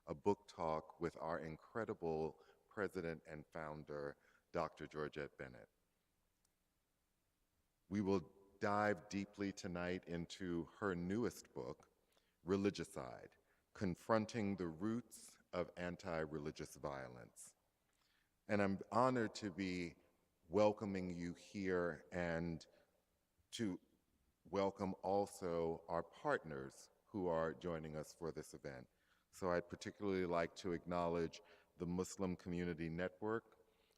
a book talk with our incredible president and founder, Dr. Georgette Bennett. We will dive deeply tonight into her newest book, Religicide: Confronting the Roots of Anti-Religious Violence. And I'm honored to be welcoming you here and to welcome also our partners who are joining us for this event. So I'd particularly like to acknowledge the Muslim Community Network,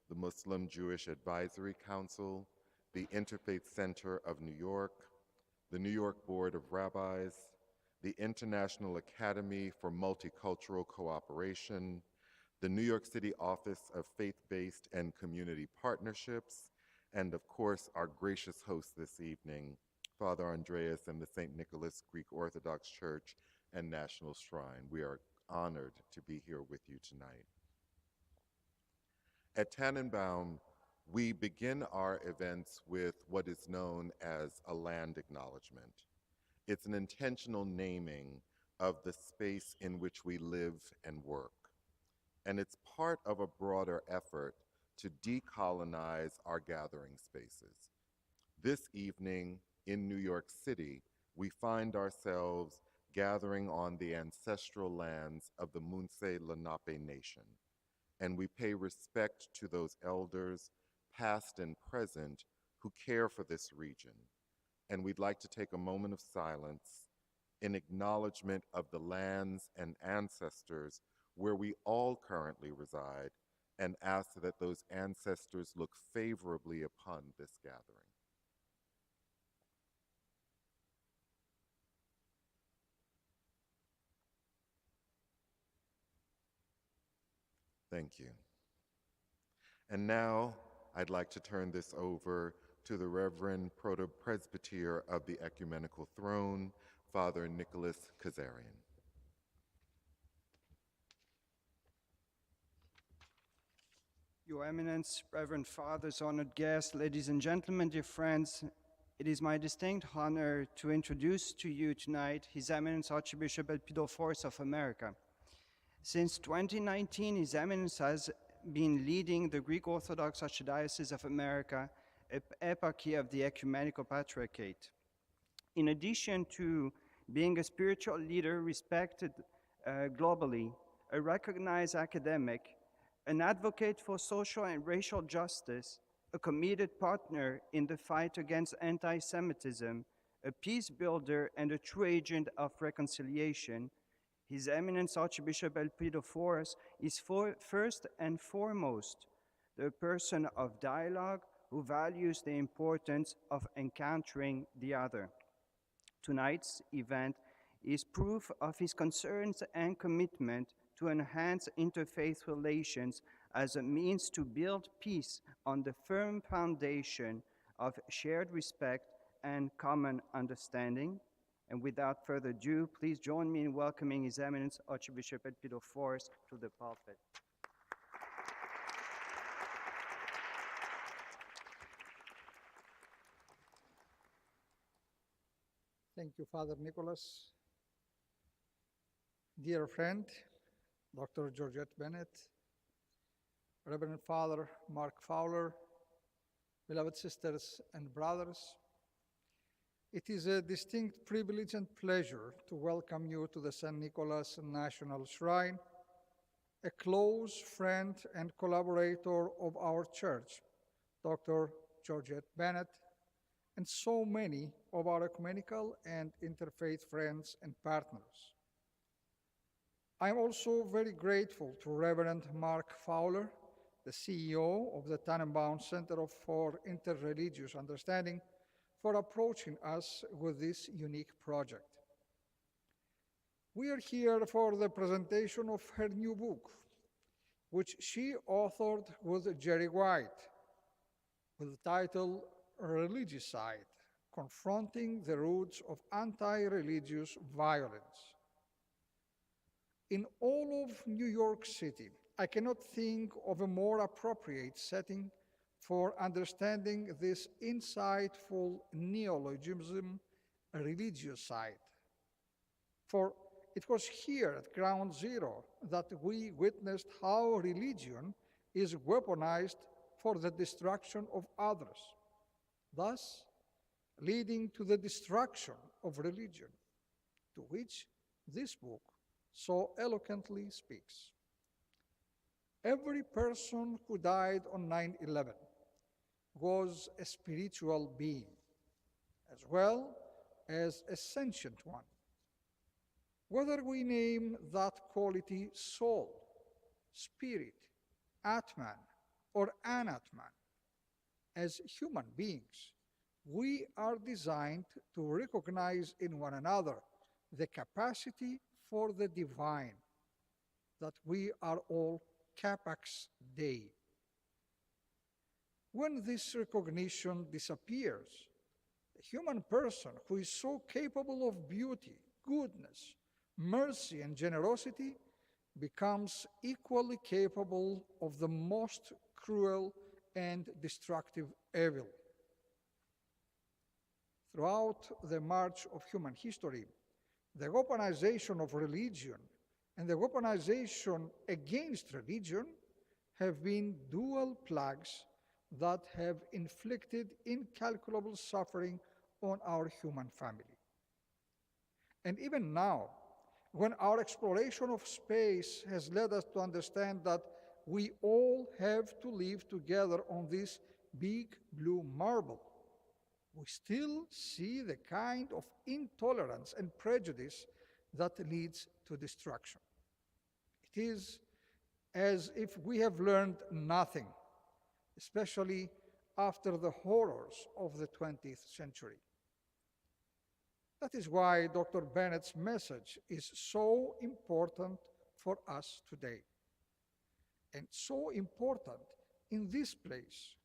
the Muslim Jewish Advisory Council, the Interfaith Center of New York, the New York Board of Rabbis, the International Academy for Multicultural Cooperation, the New York City Office of Faith-Based and Community Partnerships, and of course, our gracious host this evening, Father Andreas and the St. Nicholas Greek Orthodox Church and National Shrine. We are honored to be here with you tonight. At Tannenbaum, we begin our events with what is known as a land acknowledgement. It's an intentional naming of the space in which we live and work. And it's part of a broader effort to decolonize our gathering spaces. This evening in New York City, we find ourselves gathering on the ancestral lands of the Munsee Lenape Nation, and we pay respect to those elders, past and present, who care for this region. And we'd like to take a moment of silence in acknowledgement of the lands and ancestors where we all currently reside, and ask that those ancestors look favorably upon this gathering. Thank you. And now I'd like to turn this over to the Reverend Proto-Presbyter of the Ecumenical Throne, Father Nicholas Kazarian. Your Eminence, Reverend Fathers, honored guests, ladies and gentlemen, dear friends, it is my distinct honor to introduce to you tonight His Eminence Archbishop Elpidophorus of America. Since 2019, His Eminence has been leading the Greek Orthodox Archdiocese of America, Eparchy of the Ecumenical Patriarchate. In addition to being a spiritual leader respected globally, a recognized academic, an advocate for social and racial justice, a committed partner in the fight against anti-Semitism, a peace builder, and a true agent of reconciliation, His Eminence Archbishop Elpidophorus is first and foremost the person of dialogue who values the importance of encountering the other. Tonight's event is proof of his concerns and commitment to enhance interfaith relations as a means to build peace on the firm foundation of shared respect and common understanding. And without further ado, please join me in welcoming His Eminence Archbishop Elpidophorus to the pulpit. Thank you, Father Nicholas. Dear friend, Dr. Georgette Bennett, Reverend Father Mark Fowler, beloved sisters and brothers, it is a distinct privilege and pleasure to welcome you to the St. Nicholas National Shrine, a close friend and collaborator of our church, Dr. Georgette Bennett, and so many of our ecumenical and interfaith friends and partners. I am also very grateful to Reverend Mark Fowler, the CEO of the Tannenbaum Center for Interreligious Understanding, for approaching us with this unique project. We are here for the presentation of her new book, which she authored with Jerry White, with the title Religicide: Confronting the Roots of Anti-Religious Violence. In all of New York City, I cannot think of a more appropriate setting for understanding this insightful neologism, religicide. For it was here at Ground Zero that we witnessed how religion is weaponized for the destruction of others, thus leading to the destruction of religion, to which this book so eloquently speaks. Every person who died on 9/11 was a spiritual being, as well as a sentient one. Whether we name that quality soul, spirit, Atman, or Anatman, as human beings, we are designed to recognize in one another the capacity for the divine, that we are all capax Dei. When this recognition disappears, the human person who is so capable of beauty, goodness, mercy, and generosity becomes equally capable of the most cruel and destructive evil. Throughout the march of human history, the weaponization of religion and the weaponization against religion have been dual plagues that have inflicted incalculable suffering on our human family. And even now, when our exploration of space has led us to understand that we all have to live together on this big blue marble, we still see the kind of intolerance and prejudice that leads to destruction. It is as if we have learned nothing, especially after the horrors of the 20th century. That is why Dr. Bennett's message is so important for us today, and so important in this place,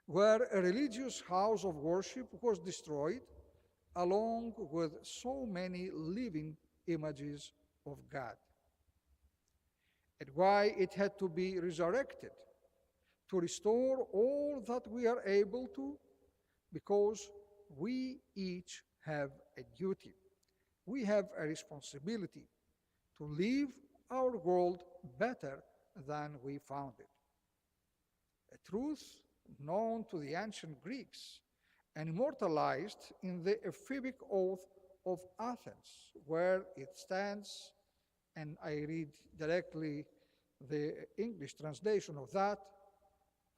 where a religious house of worship was destroyed, along with so many living images of God, and why it had to be resurrected to restore all that we are able to, because we each have a duty. We have a responsibility to leave our world better than we found it. A truth known to the ancient Greeks and immortalized in the ephebic oath of Athens, where it stands, and I read directly the English translation of that: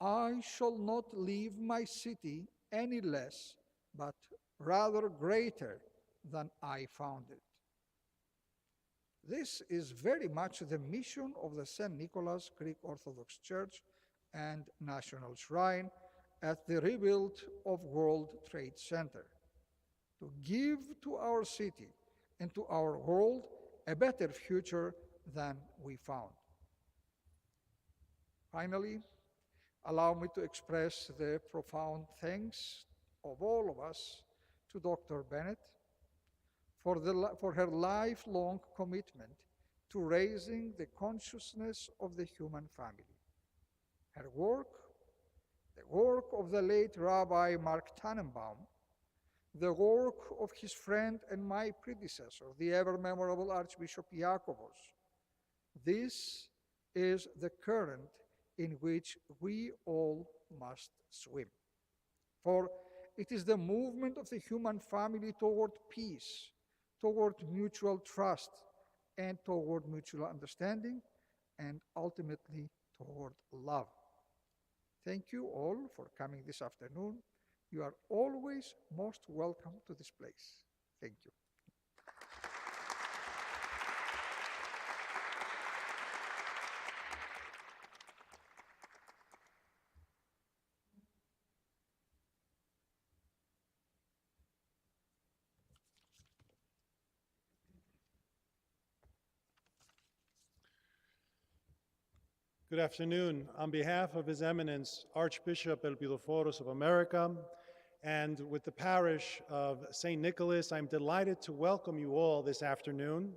I shall not leave my city any less, but rather greater than I found it. This is very much the mission of the St. Nicholas Greek Orthodox Church and National Shrine at the rebuild of World Trade Center, to give to our city and to our world a better future than we found. Finally, allow me to express the profound thanks of all of us to Dr. Bennett for her lifelong commitment to raising the consciousness of the human family. Her work, the work of the late Rabbi Mark Tannenbaum, the work of his friend and my predecessor, the ever-memorable Archbishop Iakovos. This is the current in which we all must swim. For it is the movement of the human family toward peace, toward mutual trust, and toward mutual understanding, and ultimately toward love. Thank you all for coming this afternoon. You are always most welcome to this place. Thank you. Good afternoon. On behalf of His Eminence, Archbishop Elpidophoros of America, and with the parish of St. Nicholas, I'm delighted to welcome you all this afternoon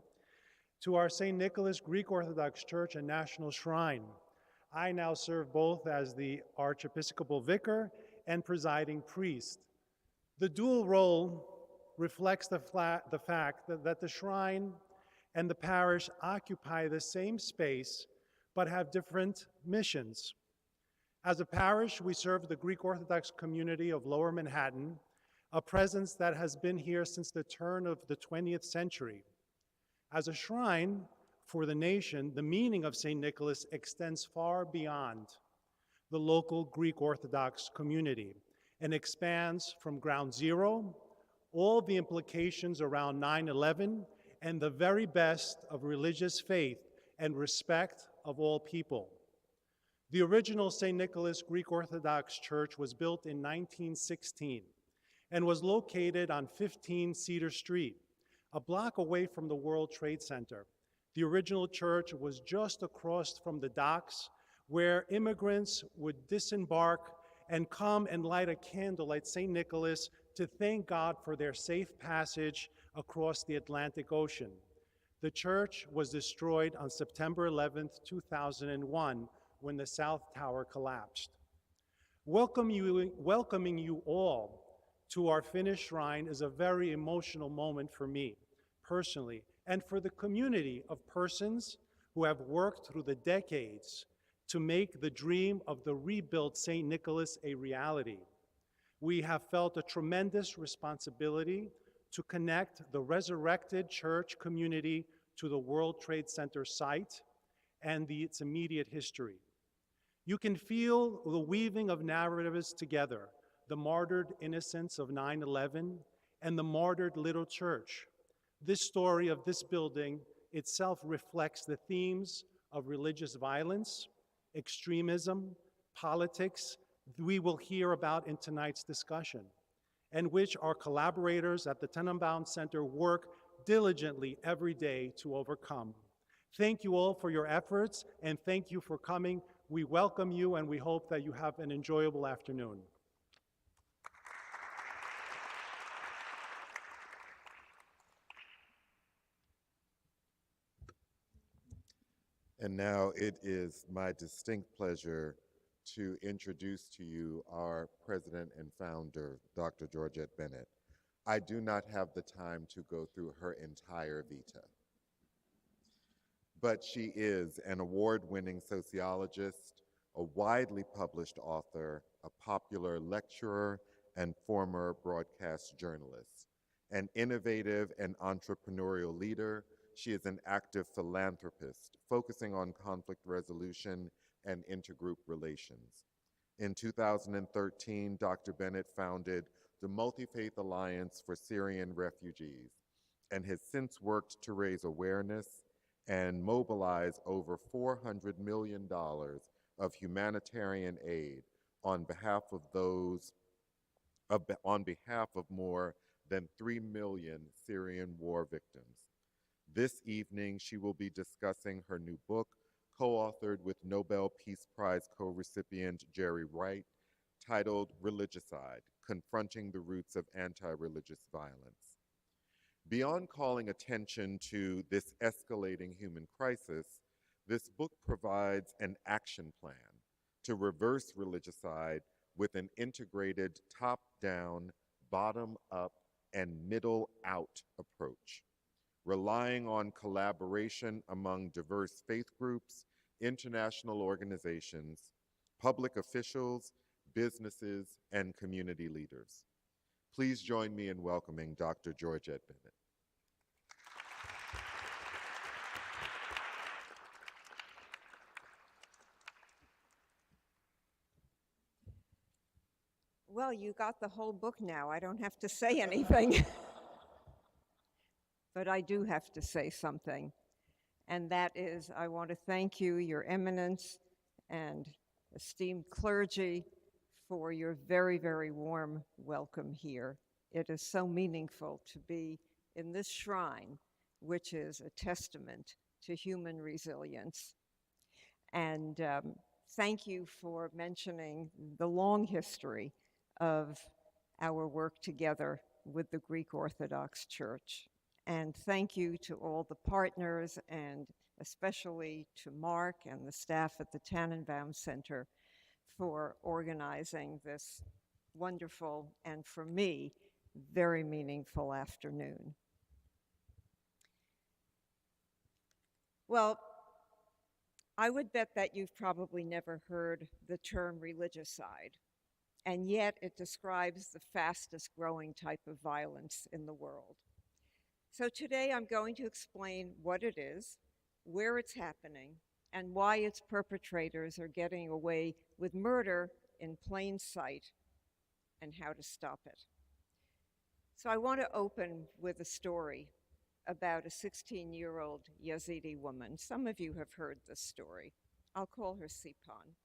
to our St. Nicholas Greek Orthodox Church and National Shrine. I now serve both as the Archiepiscopal Vicar and presiding priest. The dual role reflects the fact that the shrine and the parish occupy the same space but have different missions. As a parish, we serve the Greek Orthodox community of Lower Manhattan, a presence that has been here since the turn of the 20th century. As a shrine for the nation, the meaning of St. Nicholas extends far beyond the local Greek Orthodox community and expands from ground zero, all the implications around 9/11, and the very best of religious faith and respect of all people. The original St. Nicholas Greek Orthodox Church was built in 1916 and was located on 15 Cedar Street, a block away from the World Trade Center. The original church was just across from the docks where immigrants would disembark and come and light a candle at St. Nicholas to thank God for their safe passage across the Atlantic Ocean. The church was destroyed on September 11th, 2001, when the South Tower collapsed. Welcoming you all to our finished shrine is a very emotional moment for me, personally, and for the community of persons who have worked through the decades to make the dream of the rebuilt St. Nicholas a reality. We have felt a tremendous responsibility to connect the resurrected church community to the World Trade Center site and its immediate history. You can feel the weaving of narratives together, the martyred innocents of 9/11 and the martyred little church. This story of this building itself reflects the themes of religious violence, extremism, politics we will hear about in tonight's discussion, and which our collaborators at the Tenenbaum Center work diligently every day to overcome. Thank you all for your efforts, and thank you for coming. We welcome you, and we hope that you have an enjoyable afternoon. And now it is my distinct pleasure to introduce to you our president and founder, Dr. Georgette Bennett. I do not have the time to go through her entire vita, but she is an award-winning sociologist, a widely published author, a popular lecturer, and former broadcast journalist. An innovative and entrepreneurial leader, she is an active philanthropist focusing on conflict resolution and intergroup relations. In 2013, Dr. Bennett founded the Multi-Faith Alliance for Syrian Refugees and has since worked to raise awareness and mobilize over $400 million of humanitarian aid on behalf of more than 3 million Syrian war victims. This evening, she will be discussing her new book, co-authored with Nobel Peace Prize co-recipient Jerry Wright, titled Religicide: Confronting the Roots of Anti-Religious Violence. Beyond calling attention to this escalating human crisis, this book provides an action plan to reverse religicide with an integrated top-down, bottom-up, and middle-out approach, relying on collaboration among diverse faith groups, international organizations, public officials, businesses, and community leaders. Please join me in welcoming Dr. Georgette Bennett. Well, you got the whole book now. I don't have to say anything. But I do have to say something. And that is, I want to thank you, Your Eminence, and esteemed clergy, for your very, very warm welcome here. It is so meaningful to be in this shrine, which is a testament to human resilience. And thank you for mentioning the long history of our work together with the Greek Orthodox Church. And thank you to all the partners, and especially to Mark and the staff at the Tannenbaum Center for organizing this wonderful and, for me, very meaningful afternoon. Well, I would bet that you've probably never heard the term religicide, and yet it describes the fastest growing type of violence in the world. So today I'm going to explain what it is, where it's happening, and why its perpetrators are getting away with murder in plain sight, and how to stop it. So I want to open with a story about a 16-year-old Yazidi woman. Some of you have heard this story. I'll call her Sipan.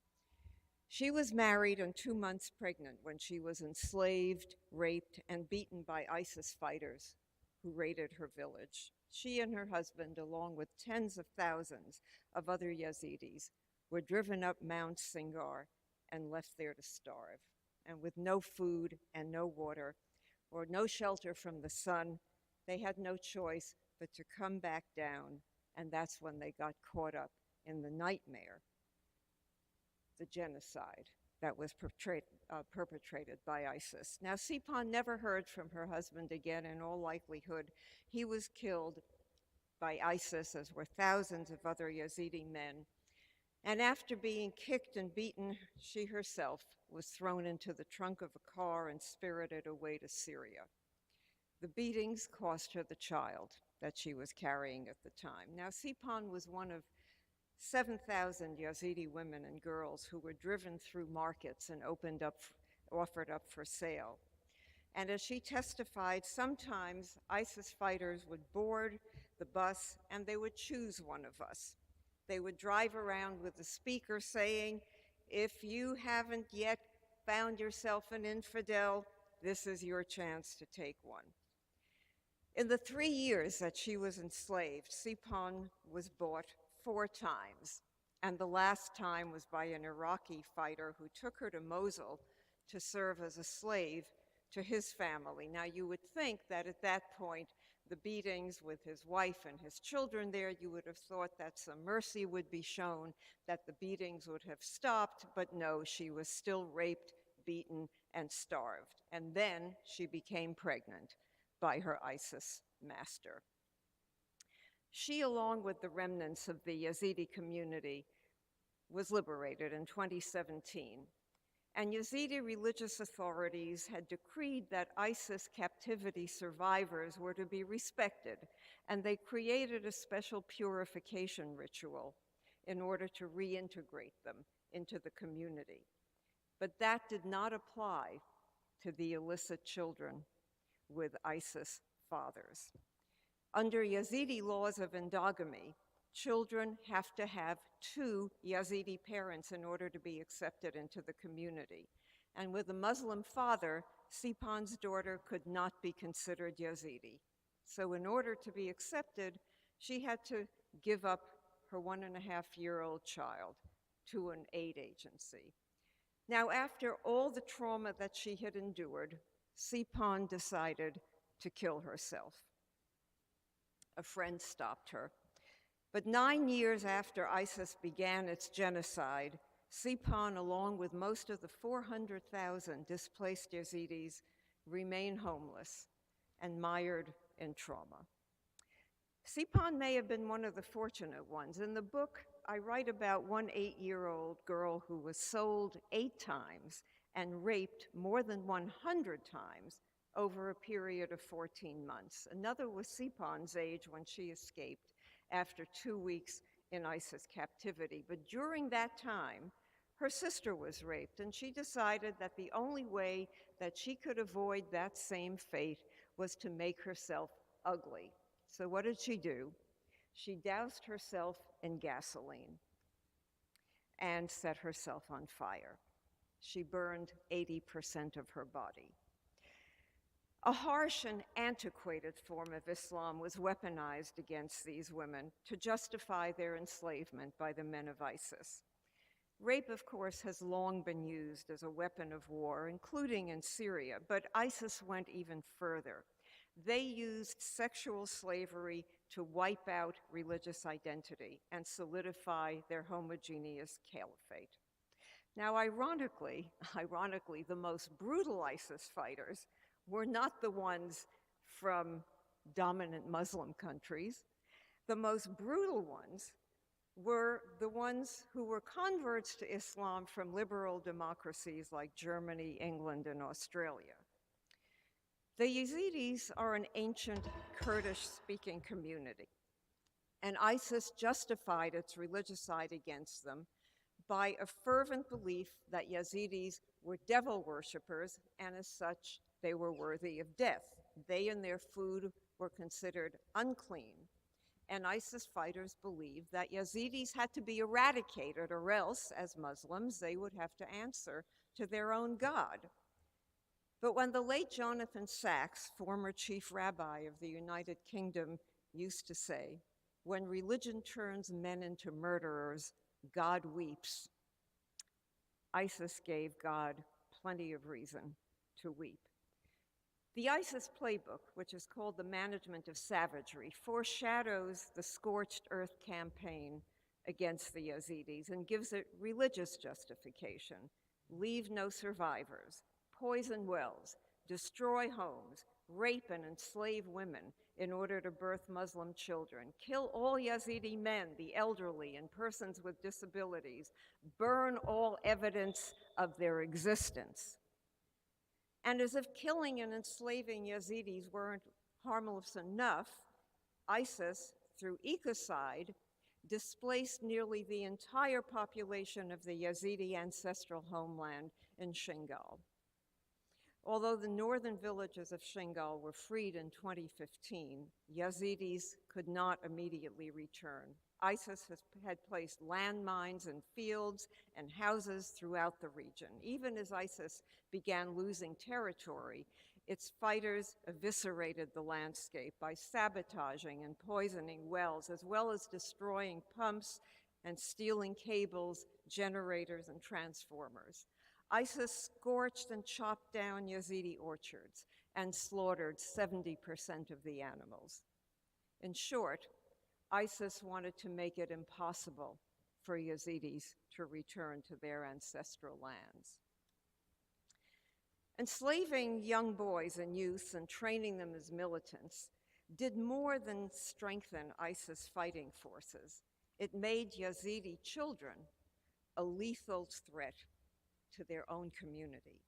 She was married and 2 months pregnant when she was enslaved, raped, and beaten by ISIS fighters who raided her village. She and her husband, along with tens of thousands of other Yazidis, were driven up Mount Singar and left there to starve. And with no food and no water, or no shelter from the sun, they had no choice but to come back down, and that's when they got caught up in the nightmare, the genocide that was perpetrated by ISIS. Now, Sipan never heard from her husband again. In all likelihood, he was killed by ISIS, as were thousands of other Yazidi men. And after being kicked and beaten, she herself was thrown into the trunk of a car and spirited away to Syria. The beatings cost her the child that she was carrying at the time. Now, Sipan was one of 7,000 Yazidi women and girls who were driven through markets and offered up for sale. And as she testified, sometimes ISIS fighters would board the bus and they would choose one of us. They would drive around with a speaker saying, "If you haven't yet found yourself an infidel, this is your chance to take one." In the 3 years that she was enslaved, Sipan was bought 4 times, and the last time was by an Iraqi fighter who took her to Mosul to serve as a slave to his family. Now, you would think that at that point, the beatings with his wife and his children there, you would have thought that some mercy would be shown, that the beatings would have stopped, but no, she was still raped, beaten, and starved. And then she became pregnant by her ISIS master. She, along with the remnants of the Yazidi community, was liberated in 2017. And Yazidi religious authorities had decreed that ISIS captivity survivors were to be respected, and they created a special purification ritual in order to reintegrate them into the community. But that did not apply to the illicit children with ISIS fathers. Under Yazidi laws of endogamy, children have to have 2 Yazidi parents in order to be accepted into the community. And with a Muslim father, Sipan's daughter could not be considered Yazidi. So in order to be accepted, she had to give up her 1.5-year-old child to an aid agency. Now, after all the trauma that she had endured, Sipan decided to kill herself. A friend stopped her. But 9 years after ISIS began its genocide, Sipan, along with most of the 400,000 displaced Yazidis, remain homeless and mired in trauma. Sipan may have been one of the fortunate ones. In the book, I write about one 8-year-old girl who was sold 8 times and raped more than 100 times over a period of 14 months. Another was Sipan's age when she escaped after 2 weeks in ISIS captivity. But during that time, her sister was raped, and she decided that the only way that she could avoid that same fate was to make herself ugly. So what did she do? She doused herself in gasoline and set herself on fire. She burned 80% of her body. A harsh and antiquated form of Islam was weaponized against these women to justify their enslavement by the men of ISIS. Rape, of course, has long been used as a weapon of war, including in Syria, but ISIS went even further. They used sexual slavery to wipe out religious identity and solidify their homogeneous caliphate. Now, ironically, the most brutal ISIS fighters were not the ones from dominant Muslim countries. The most brutal ones were the ones who were converts to Islam from liberal democracies like Germany, England, and Australia. The Yazidis are an ancient Kurdish-speaking community, and ISIS justified its regicide against them by a fervent belief that Yazidis were devil worshippers, and as such, they were worthy of death. They and their food were considered unclean, and ISIS fighters believed that Yazidis had to be eradicated, or else, as Muslims, they would have to answer to their own God. But when the late Jonathan Sacks, former chief rabbi of the United Kingdom, used to say, "When religion turns men into murderers, God weeps," ISIS gave God plenty of reason to weep. The ISIS playbook, which is called the Management of Savagery, foreshadows the Scorched Earth campaign against the Yazidis and gives it religious justification. Leave no survivors, poison wells, destroy homes, rape and enslave women in order to birth Muslim children, kill all Yazidi men, the elderly, and persons with disabilities, burn all evidence of their existence. And as if killing and enslaving Yazidis weren't harmless enough, ISIS, through ecocide, displaced nearly the entire population of the Yazidi ancestral homeland in Shingal. Although the northern villages of Shingal were freed in 2015, Yazidis could not immediately return. ISIS had placed landmines in fields and houses throughout the region. Even as ISIS began losing territory, its fighters eviscerated the landscape by sabotaging and poisoning wells, as well as destroying pumps and stealing cables, generators, and transformers. ISIS scorched and chopped down Yazidi orchards and slaughtered 70% of the animals. In short, ISIS wanted to make it impossible for Yazidis to return to their ancestral lands. Enslaving young boys and youths and training them as militants did more than strengthen ISIS fighting forces. It made Yazidi children a lethal threat to their own community.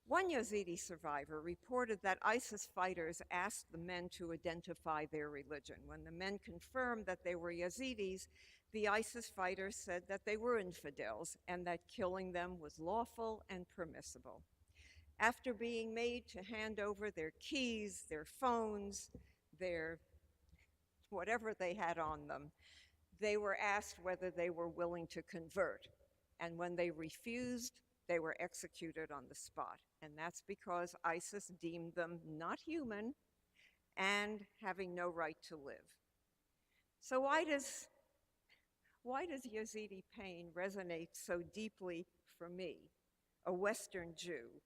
One Yazidi survivor reported that ISIS fighters asked the men to identify their religion. When the men confirmed that they were Yazidis, the ISIS fighters said that they were infidels and that killing them was lawful and permissible. After being made to hand over their keys, their phones, their whatever they had on them, they were asked whether they were willing to convert. And when they refused, they were executed on the spot. And that's because ISIS deemed them not human and having no right to live. So why does Yazidi pain resonate so deeply for me, a Western Jew,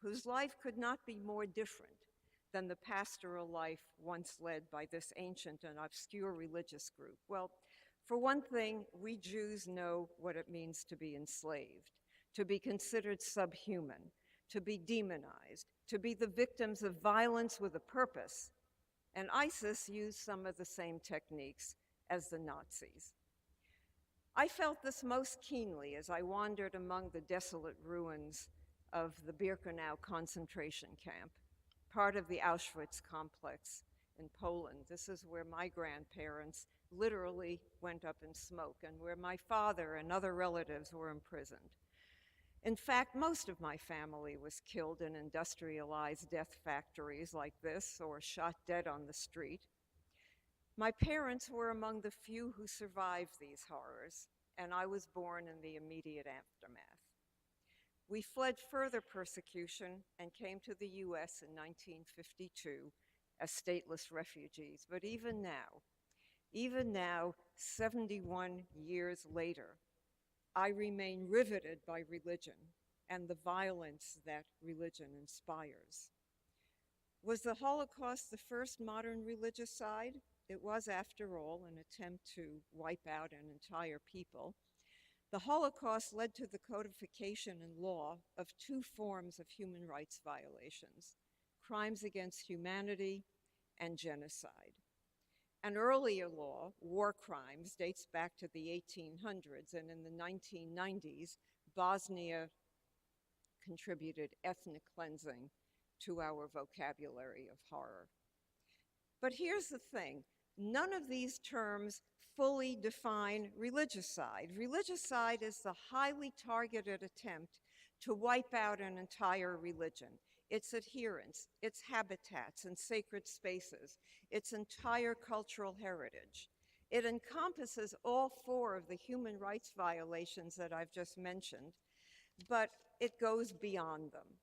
whose life could not be more different than the pastoral life once led by this ancient and obscure religious group? Well, for one thing, we Jews know what it means to be enslaved, to be considered subhuman, to be demonized, to be the victims of violence with a purpose. And ISIS used some of the same techniques as the Nazis. I felt this most keenly as I wandered among the desolate ruins of the Birkenau concentration camp, part of the Auschwitz complex in Poland. This is where my grandparents literally went up in smoke and where my father and other relatives were imprisoned. In fact, most of my family was killed in industrialized death factories like this or shot dead on the street. My parents were among the few who survived these horrors, and I was born in the immediate aftermath. We fled further persecution and came to the US in 1952 as stateless refugees. But even now, 71 years later, I remain riveted by religion and the violence that religion inspires. Was the Holocaust the first modern regicide? It was, after all, an attempt to wipe out an entire people. The Holocaust led to the codification in law of two forms of human rights violations: crimes against humanity and genocide. An earlier law, war crimes, dates back to the 1800s, and in the 1990s, Bosnia contributed ethnic cleansing to our vocabulary of horror. But here's the thing, none of these terms fully define religicide. Religicide is the highly targeted attempt to wipe out an entire religion, its adherents, its habitats and sacred spaces, its entire cultural heritage. It encompasses all four of the human rights violations that I've just mentioned, but it goes beyond them.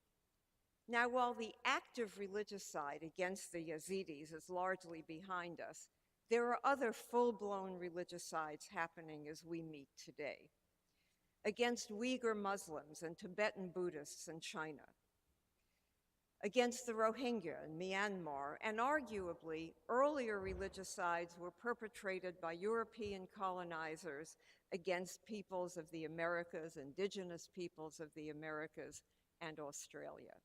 Now, while the act of religicide against the Yazidis is largely behind us, there are other full-blown religicides happening as we meet today. Against Uyghur Muslims and Tibetan Buddhists in China, against the Rohingya in Myanmar, and arguably earlier regicides were perpetrated by European colonizers against peoples of the Americas, indigenous peoples of the Americas, and Australia.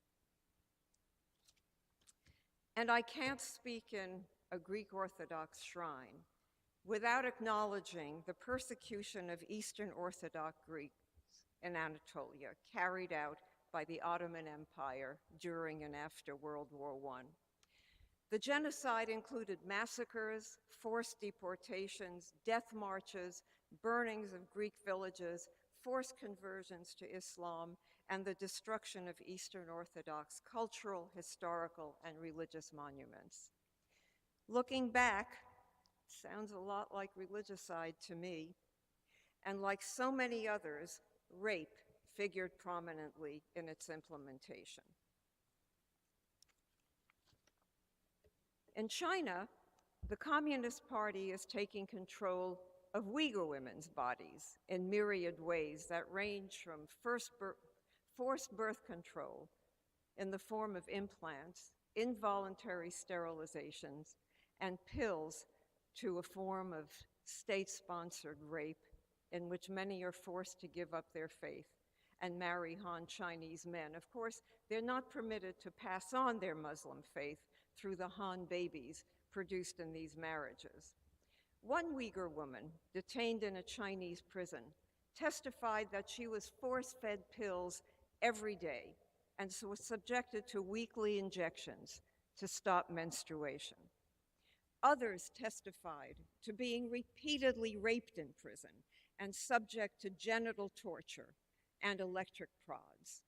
And I can't speak in a Greek Orthodox shrine without acknowledging the persecution of Eastern Orthodox Greeks in Anatolia carried out by the Ottoman Empire during and after World War I. The genocide included massacres, forced deportations, death marches, burnings of Greek villages, forced conversions to Islam, and the destruction of Eastern Orthodox cultural, historical, and religious monuments. Looking back, sounds a lot like religicide to me, and like so many others, rape figured prominently in its implementation. In China, the Communist Party is taking control of Uyghur women's bodies in myriad ways that range from forced birth control in the form of implants, involuntary sterilizations, and pills to a form of state-sponsored rape in which many are forced to give up their faith and marry Han Chinese men. Of course, they're not permitted to pass on their Muslim faith through the Han babies produced in these marriages. One Uyghur woman detained in a Chinese prison testified that she was force-fed pills every day and so was subjected to weekly injections to stop menstruation. Others testified to being repeatedly raped in prison and subject to genital torture and electric prods.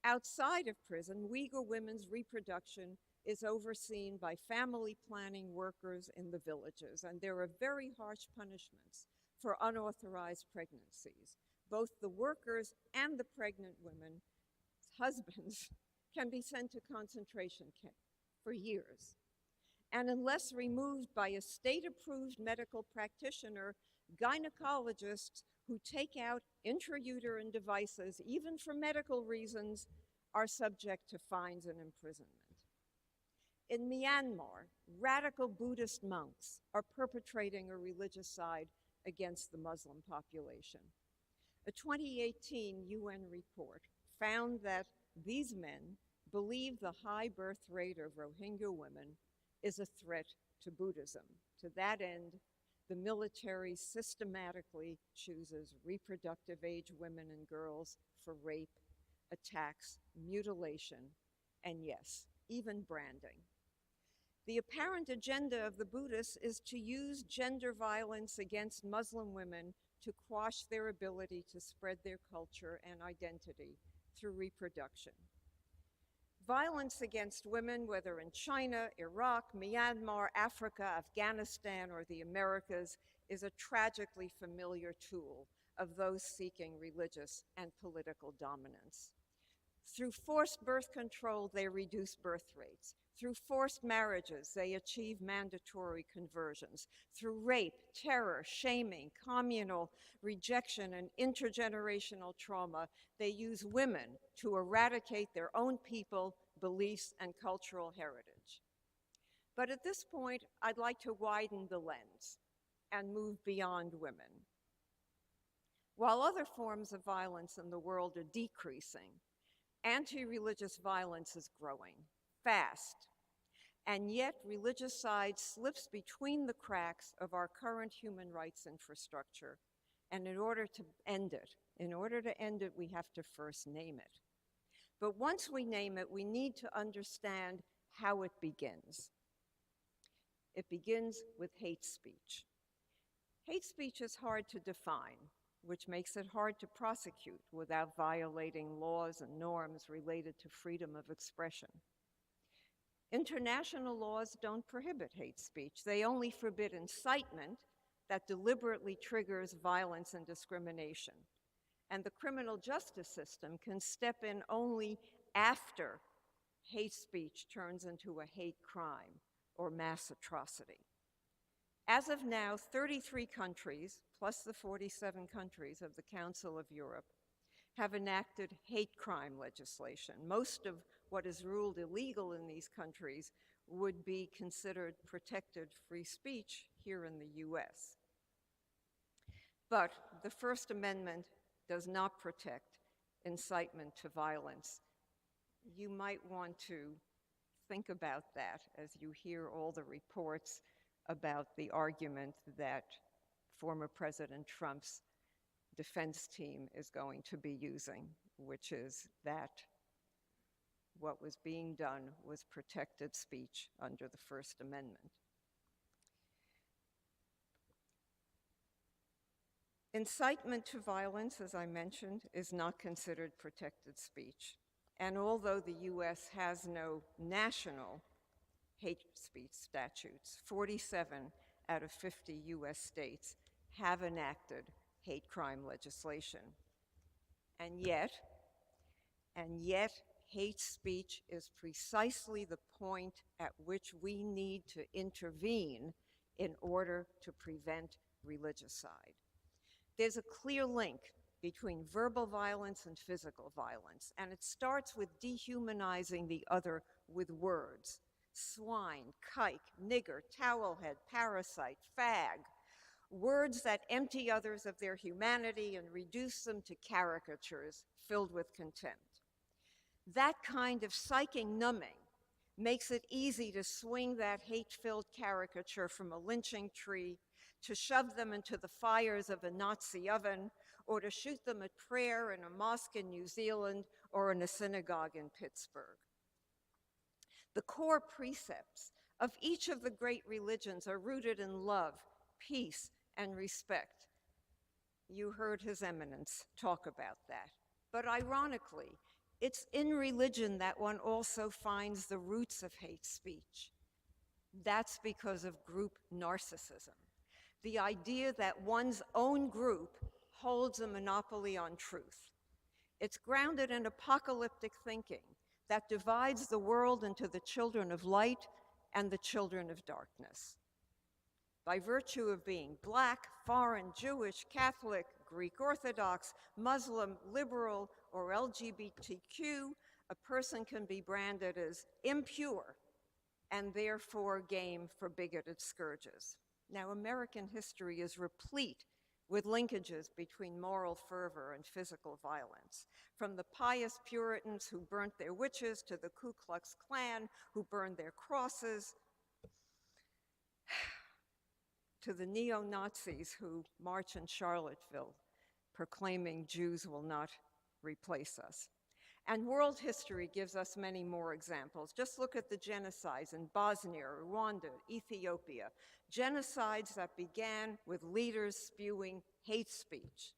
Outside of prison, Uyghur women's reproduction is overseen by family planning workers in the villages, and there are very harsh punishments for unauthorized pregnancies. Both the workers and the pregnant women's husbands can be sent to concentration camp for years. And unless removed by a state-approved medical practitioner, gynecologists who take out intrauterine devices, even for medical reasons, are subject to fines and imprisonment. In Myanmar, radical Buddhist monks are perpetrating a religicide against the Muslim population. A 2018 UN report found that these men believe the high birth rate of Rohingya women is a threat to Buddhism. To that end, the military systematically chooses reproductive age women and girls for rape, attacks, mutilation, and yes, even branding. The apparent agenda of the Buddhists is to use gender violence against Muslim women to quash their ability to spread their culture and identity through reproduction. Violence against women, whether in China, Iraq, Myanmar, Africa, Afghanistan, or the Americas, is a tragically familiar tool of those seeking religious and political dominance. Through forced birth control, they reduce birth rates. Through forced marriages, they achieve mandatory conversions. Through rape, terror, shaming, communal rejection, and intergenerational trauma, they use women to eradicate their own people, beliefs, and cultural heritage. But at this point, I'd like to widen the lens and move beyond women. While other forms of violence in the world are decreasing, anti-religious violence is growing fast, And yet, religicide slips between the cracks of our current human rights infrastructure. And in order to end it, we have to first name it. But once we name it, we need to understand how it begins. It begins with hate speech. Hate speech is hard to define, which makes it hard to prosecute without violating laws and norms related to freedom of expression. International laws don't prohibit hate speech. They only forbid incitement that deliberately triggers violence and discrimination. And the criminal justice system can step in only after hate speech turns into a hate crime or mass atrocity. As of now, 33 countries, plus the 47 countries of the Council of Europe, have enacted hate crime legislation. Most of what is ruled illegal in these countries would be considered protected free speech here in the US. But the First Amendment does not protect incitement to violence. You might want to think about that as you hear all the reports about the argument that former President Trump's defense team is going to be using, which is that what was being done was protected speech under the First Amendment. Incitement to violence, as I mentioned, is not considered protected speech. And although the US has no national hate speech statutes, 47 out of 50 US states have enacted hate crime legislation. And yet, hate speech is precisely the point at which we need to intervene in order to prevent religicide. There's a clear link between verbal violence and physical violence, and it starts with dehumanizing the other with words. Swine, kike, nigger, towelhead, parasite, fag. Words that empty others of their humanity and reduce them to caricatures filled with contempt. That kind of psychic numbing makes it easy to swing that hate-filled caricature from a lynching tree, to shove them into the fires of a Nazi oven, or to shoot them at prayer in a mosque in New Zealand or in a synagogue in Pittsburgh. The core precepts of each of the great religions are rooted in love, peace, and respect. You heard His Eminence talk about that. But ironically, it's in religion that one also finds the roots of hate speech. That's because of group narcissism. The idea that one's own group holds a monopoly on truth. It's grounded in apocalyptic thinking that divides the world into the children of light and the children of darkness. By virtue of being Black, foreign, Jewish, Catholic, Greek Orthodox, Muslim, liberal, or LGBTQ, a person can be branded as impure and therefore game for bigoted scourges. Now, American history is replete with linkages between moral fervor and physical violence, from the pious Puritans who burnt their witches to the Ku Klux Klan who burned their crosses, to the neo-Nazis who march in Charlottesville proclaiming Jews will not replace us. And world history gives us many more examples. Just look at the genocides in Bosnia, Rwanda, Ethiopia, genocides that began with leaders spewing hate speech.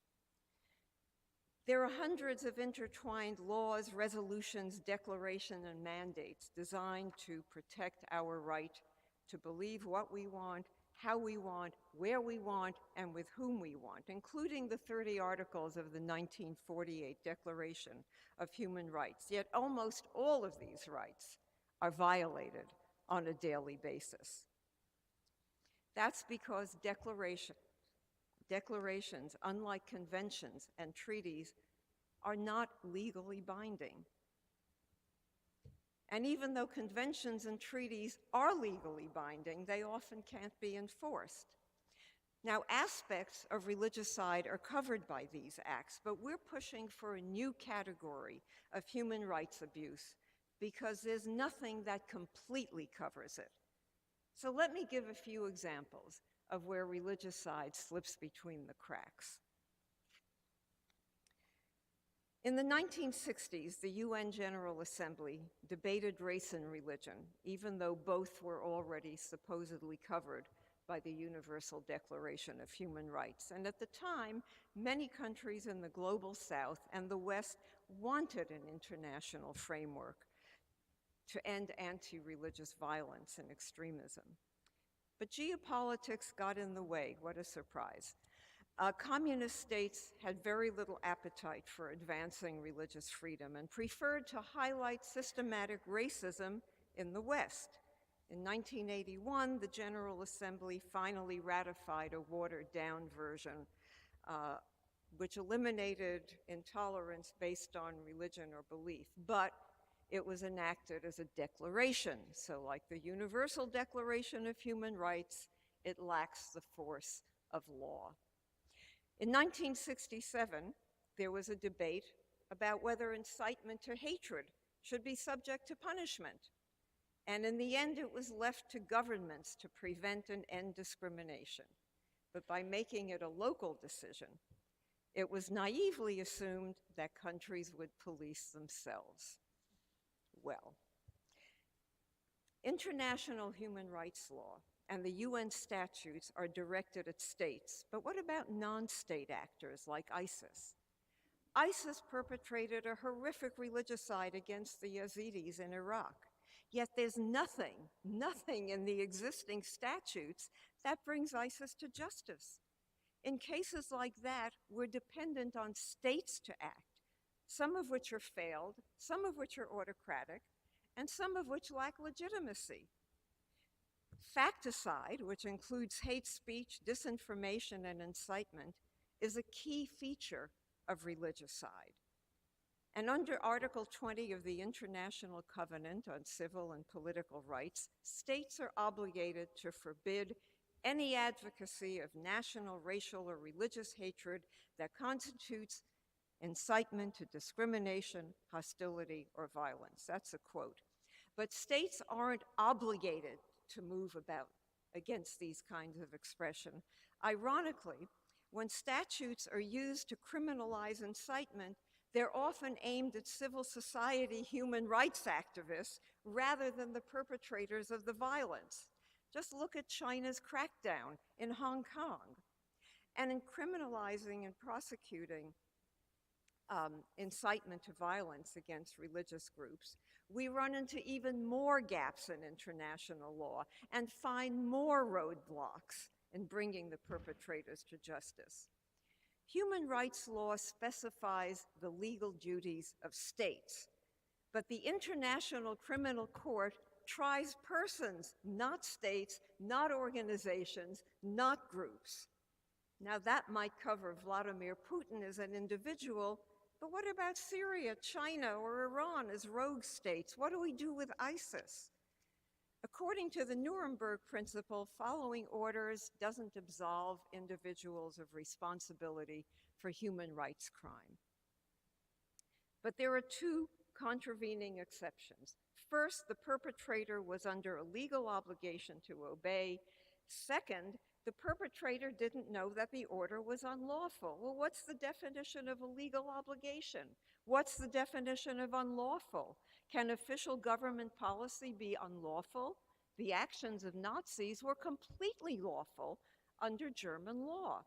There are hundreds of intertwined laws, resolutions, declarations, and mandates designed to protect our right to believe what we want, how we want, where we want, and with whom we want, including the 30 articles of the 1948 Declaration of Human Rights. Yet almost all of these rights are violated on a daily basis. That's because declarations, unlike conventions and treaties, are not legally binding. And even though conventions and treaties are legally binding, they often can't be enforced. Now, aspects of religicide are covered by these acts, but we're pushing for a new category of human rights abuse because there's nothing that completely covers it. So let me give a few examples of where religicide slips between the cracks. In the 1960s, the UN General Assembly debated race and religion, even though both were already supposedly covered by the Universal Declaration of Human Rights. And at the time, many countries in the Global South and the West wanted an international framework to end anti-religious violence and extremism. But geopolitics got in the way. What a surprise. Communist states had very little appetite for advancing religious freedom and preferred to highlight systematic racism in the West. In 1981, the General Assembly finally ratified a watered-down version which eliminated intolerance based on religion or belief, but it was enacted as a declaration. So like the Universal Declaration of Human Rights, it lacks the force of law. In 1967, there was a debate about whether incitement to hatred should be subject to punishment. And in the end, it was left to governments to prevent and end discrimination. But by making it a local decision, it was naively assumed that countries would police themselves. Well, international human rights law and the UN statutes are directed at states, but what about non-state actors like ISIS? ISIS perpetrated a horrific regicide against the Yazidis in Iraq, yet there's nothing in the existing statutes that brings ISIS to justice. In cases like that, we're dependent on states to act, some of which are failed, some of which are autocratic, and some of which lack legitimacy. Facticide, which includes hate speech, disinformation, and incitement, is a key feature of religicide. And under Article 20 of the International Covenant on Civil and Political Rights, states are obligated to forbid any advocacy of national, racial, or religious hatred that constitutes incitement to discrimination, hostility, or violence. That's a quote. But states aren't obligated to move about against these kinds of expression. Ironically, when statutes are used to criminalize incitement, they're often aimed at civil society human rights activists rather than the perpetrators of the violence. Just look at China's crackdown in Hong Kong. And in criminalizing and prosecuting incitement to violence against religious groups, we run into even more gaps in international law and find more roadblocks in bringing the perpetrators to justice. Human rights law specifies the legal duties of states, but the International Criminal Court tries persons, not states, not organizations, not groups. Now that might cover Vladimir Putin as an individual, but what about Syria, China, or Iran as rogue states? What do we do with ISIS? According to the Nuremberg Principle, following orders doesn't absolve individuals of responsibility for human rights crime. But there are two contravening exceptions. First, the perpetrator was under a legal obligation to obey. Second, the perpetrator didn't know that the order was unlawful. Well, what's the definition of a legal obligation? What's the definition of unlawful? Can official government policy be unlawful? The actions of Nazis were completely lawful under German law,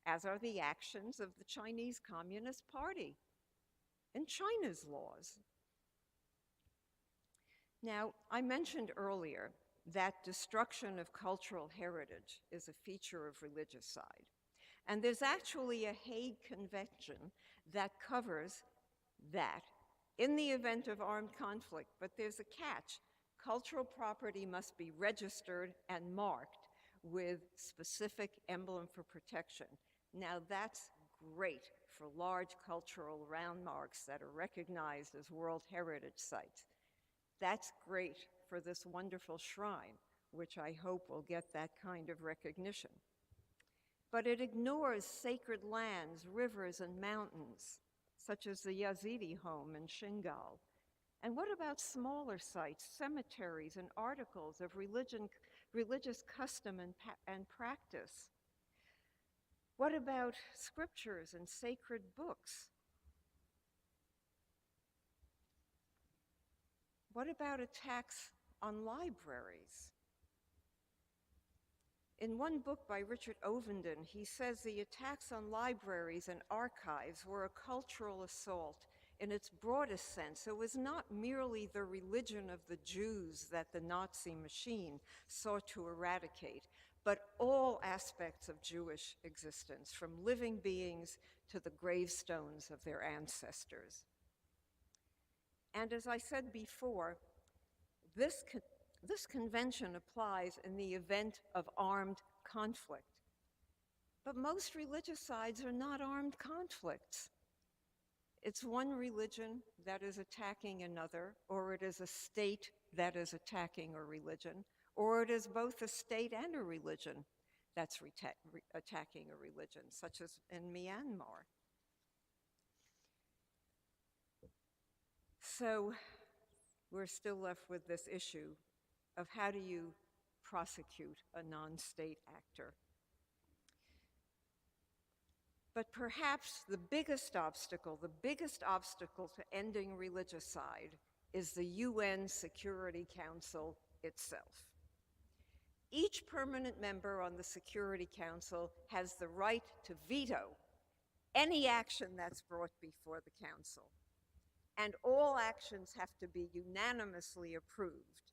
as are the actions of the Chinese Communist Party and China's laws. Now, I mentioned earlier that destruction of cultural heritage is a feature of religicide. And there's actually a Hague Convention that covers that in the event of armed conflict, but there's a catch. Cultural property must be registered and marked with specific emblem for protection. Now that's great for large cultural landmarks that are recognized as World Heritage Sites. That's great for this wonderful shrine, which I hope will get that kind of recognition. But it ignores sacred lands, rivers, and mountains, such as the Yazidi home in Shingal, And what about smaller sites, cemeteries, and articles of religious custom and practice? What about scriptures and sacred books? What about attacks on libraries? In one book by Richard Ovenden, he says the attacks on libraries and archives were a cultural assault in its broadest sense. It was not merely the religion of the Jews that the Nazi machine sought to eradicate, but all aspects of Jewish existence, from living beings to the gravestones of their ancestors. And as I said before, this convention applies in the event of armed conflict. But most regicides are not armed conflicts. It's one religion that is attacking another, or it is a state that is attacking a religion, or it is both a state and a religion that's attacking a religion, such as in Myanmar. So we're still left with this issue of how do you prosecute a non-state actor. But perhaps the biggest obstacle to ending religicide is the UN Security Council itself. Each permanent member on the Security Council has the right to veto any action that's brought before the Council. And all actions have to be unanimously approved.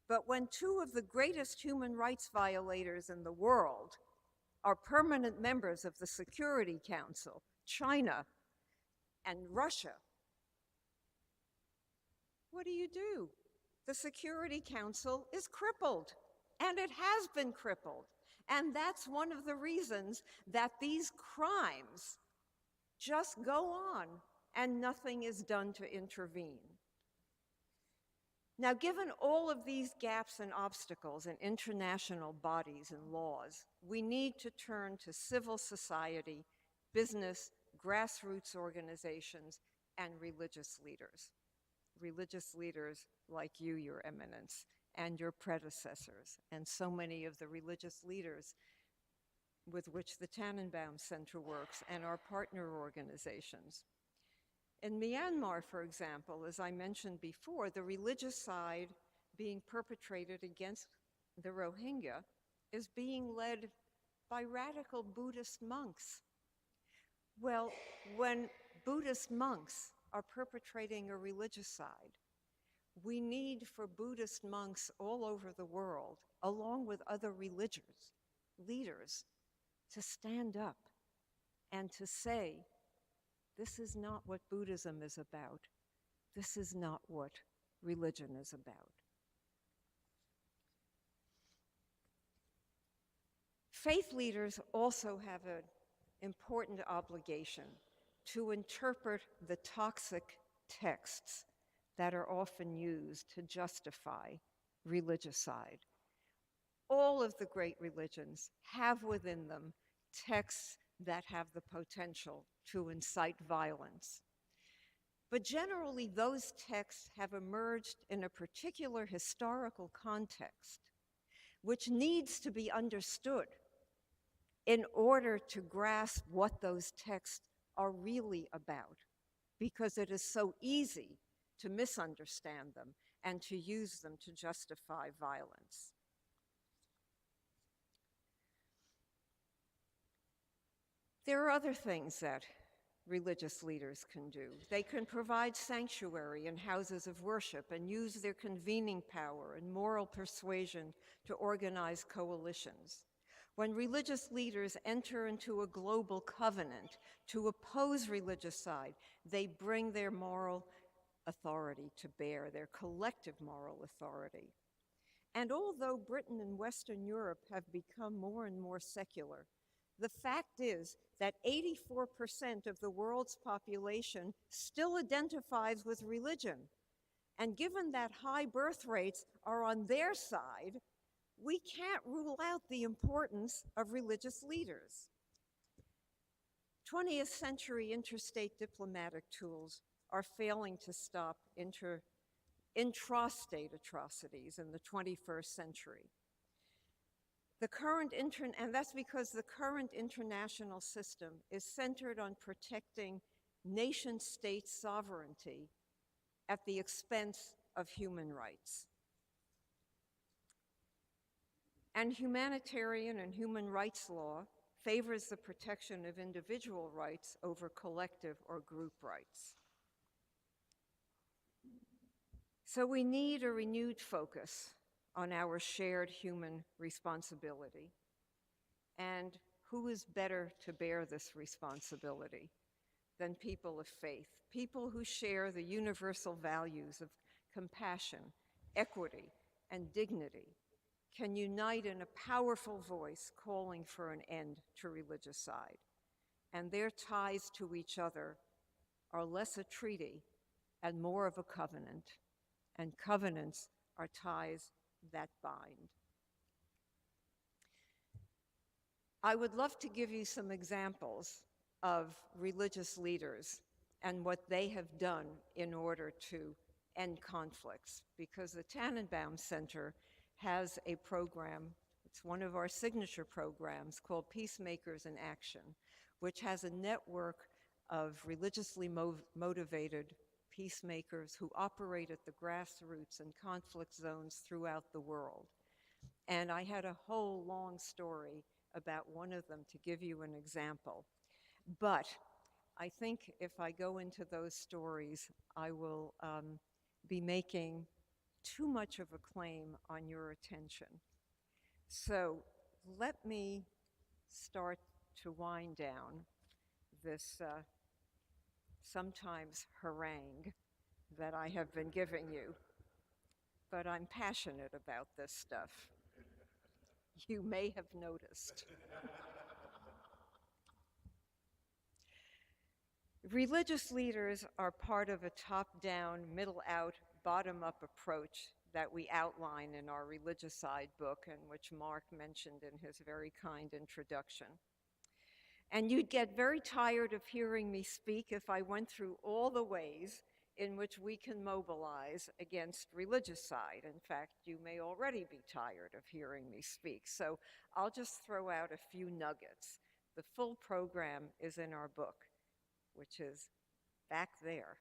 But when two of the greatest human rights violators in the world are permanent members of the Security Council, China and Russia, what do? The Security Council is crippled, and it has been crippled. And that's one of the reasons that these crimes just go on and nothing is done to intervene. Now, given all of these gaps and obstacles in international bodies and laws, we need to turn to civil society, business, grassroots organizations, and religious leaders like you, Your Eminence, and your predecessors, and so many of the religious leaders with which the Tannenbaum Center works and our partner organizations. In Myanmar, for example, as I mentioned before, the religicide being perpetrated against the Rohingya is being led by radical Buddhist monks. Well, when Buddhist monks are perpetrating a religicide, we need for Buddhist monks all over the world, along with other religious leaders, to stand up and to say, this is not what Buddhism is about. This is not what religion is about. Faith leaders also have an important obligation to interpret the toxic texts that are often used to justify religicide. All of the great religions have within them texts that have the potential to incite violence. But generally, those texts have emerged in a particular historical context, which needs to be understood in order to grasp what those texts are really about, because it is so easy to misunderstand them and to use them to justify violence. There are other things that religious leaders can do. They can provide sanctuary and houses of worship and use their convening power and moral persuasion to organize coalitions. When religious leaders enter into a global covenant to oppose religicide, they bring their moral authority to bear, their collective moral authority. And although Britain and Western Europe have become more and more secular, the fact is that 84% of the world's population still identifies with religion. And given that high birth rates are on their side, we can't rule out the importance of religious leaders. 20th century interstate diplomatic tools are failing to stop intrastate atrocities in the 21st century. And that's because the current international system is centered on protecting nation-state sovereignty at the expense of human rights. And humanitarian and human rights law favors the protection of individual rights over collective or group rights. So we need a renewed focus on our shared human responsibility. And who is better to bear this responsibility than people of faith, people who share the universal values of compassion, equity, and dignity, can unite in a powerful voice calling for an end to regicide. And their ties to each other are less a treaty and more of a covenant. And covenants are ties that bind. I would love to give you some examples of religious leaders and what they have done in order to end conflicts, because the Tannenbaum Center has a program, it's one of our signature programs, called Peacemakers in Action, which has a network of religiously motivated peacemakers who operate at the grassroots in conflict zones throughout the world. And I had a whole long story about one of them to give you an example. But I think if I go into those stories, I will be making too much of a claim on your attention. So let me start to wind down this sometimes harangue that I have been giving you. But I'm passionate about this stuff. You may have noticed. Religious leaders are part of a top-down, middle-out, bottom-up approach that we outline in our Religicide book, and which Mark mentioned in his very kind introduction. And you'd get very tired of hearing me speak if I went through all the ways in which we can mobilize against religicide. In fact, you may already be tired of hearing me speak, so I'll just throw out a few nuggets. The full program is in our book, which is back there.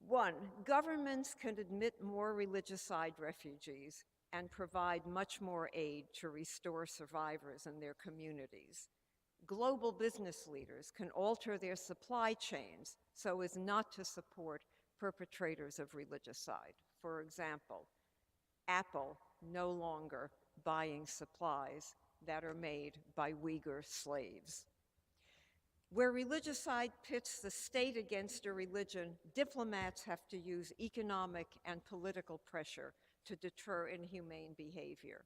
1, governments can admit more religicide refugees and provide much more aid to restore survivors in their communities. Global business leaders can alter their supply chains so as not to support perpetrators of religicide. For example, Apple no longer buying supplies that are made by Uyghur slaves. Where religicide pits the state against a religion, diplomats have to use economic and political pressure to deter inhumane behavior.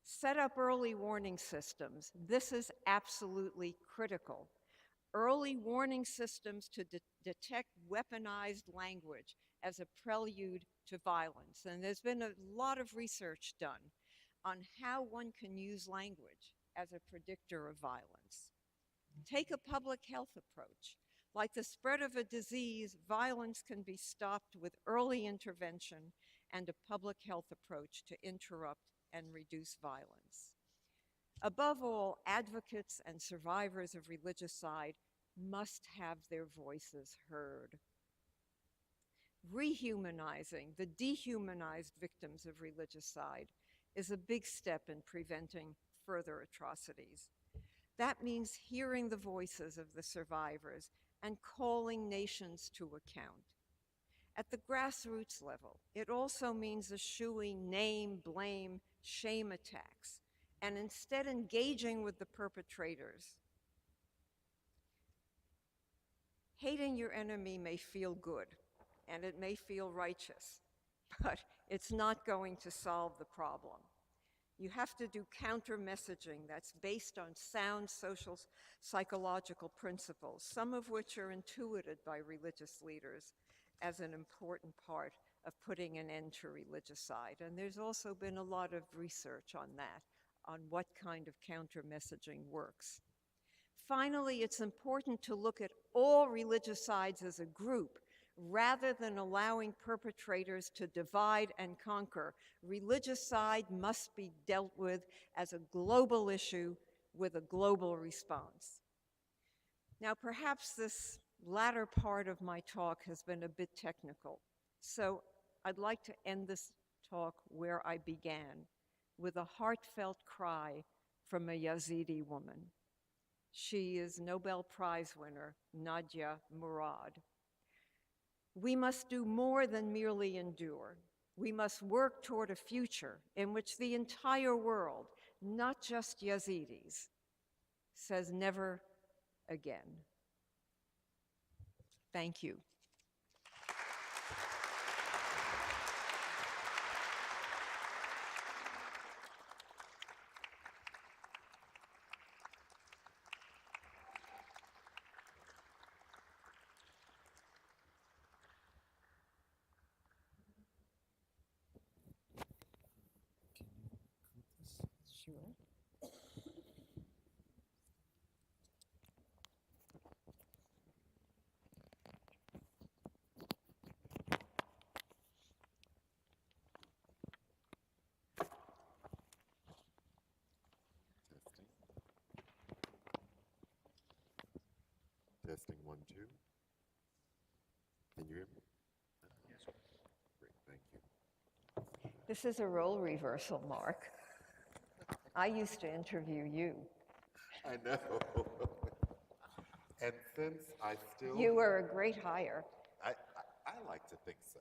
Set up early warning systems. This is absolutely critical. Early warning systems to detect weaponized language as a prelude to violence. And there's been a lot of research done on how one can use language as a predictor of violence. Take a public health approach. Like the spread of a disease, violence can be stopped with early intervention and a public health approach to interrupt and reduce violence. Above all, advocates and survivors of religicide must have their voices heard. Rehumanizing the dehumanized victims of religicide is a big step in preventing further atrocities. That means hearing the voices of the survivors and calling nations to account. At the grassroots level, it also means eschewing name, blame, shame attacks, and instead engaging with the perpetrators. Hating your enemy may feel good, and it may feel righteous, but it's not going to solve the problem. You have to do counter-messaging that's based on sound social psychological principles, some of which are intuited by religious leaders as an important part of putting an end to religicide. And there's also been a lot of research on that, on what kind of counter-messaging works. Finally, it's important to look at all regicides as a group Rather than allowing perpetrators to divide and conquer, religicide must be dealt with as a global issue with a global response. Now, perhaps this latter part of my talk has been a bit technical, so I'd like to end this talk where I began, with a heartfelt cry from a Yazidi woman. She is Nobel Prize winner Nadia Murad. We must do more than merely endure. We must work toward a future in which the entire world, not just Yazidis, says never again. Thank you. Sure. Testing 1, 2. Can you hear me? Yes. Great, thank you. This is a role reversal, Mark. I used to interview you. I know. And since I still... You were a great hire. I like to think so.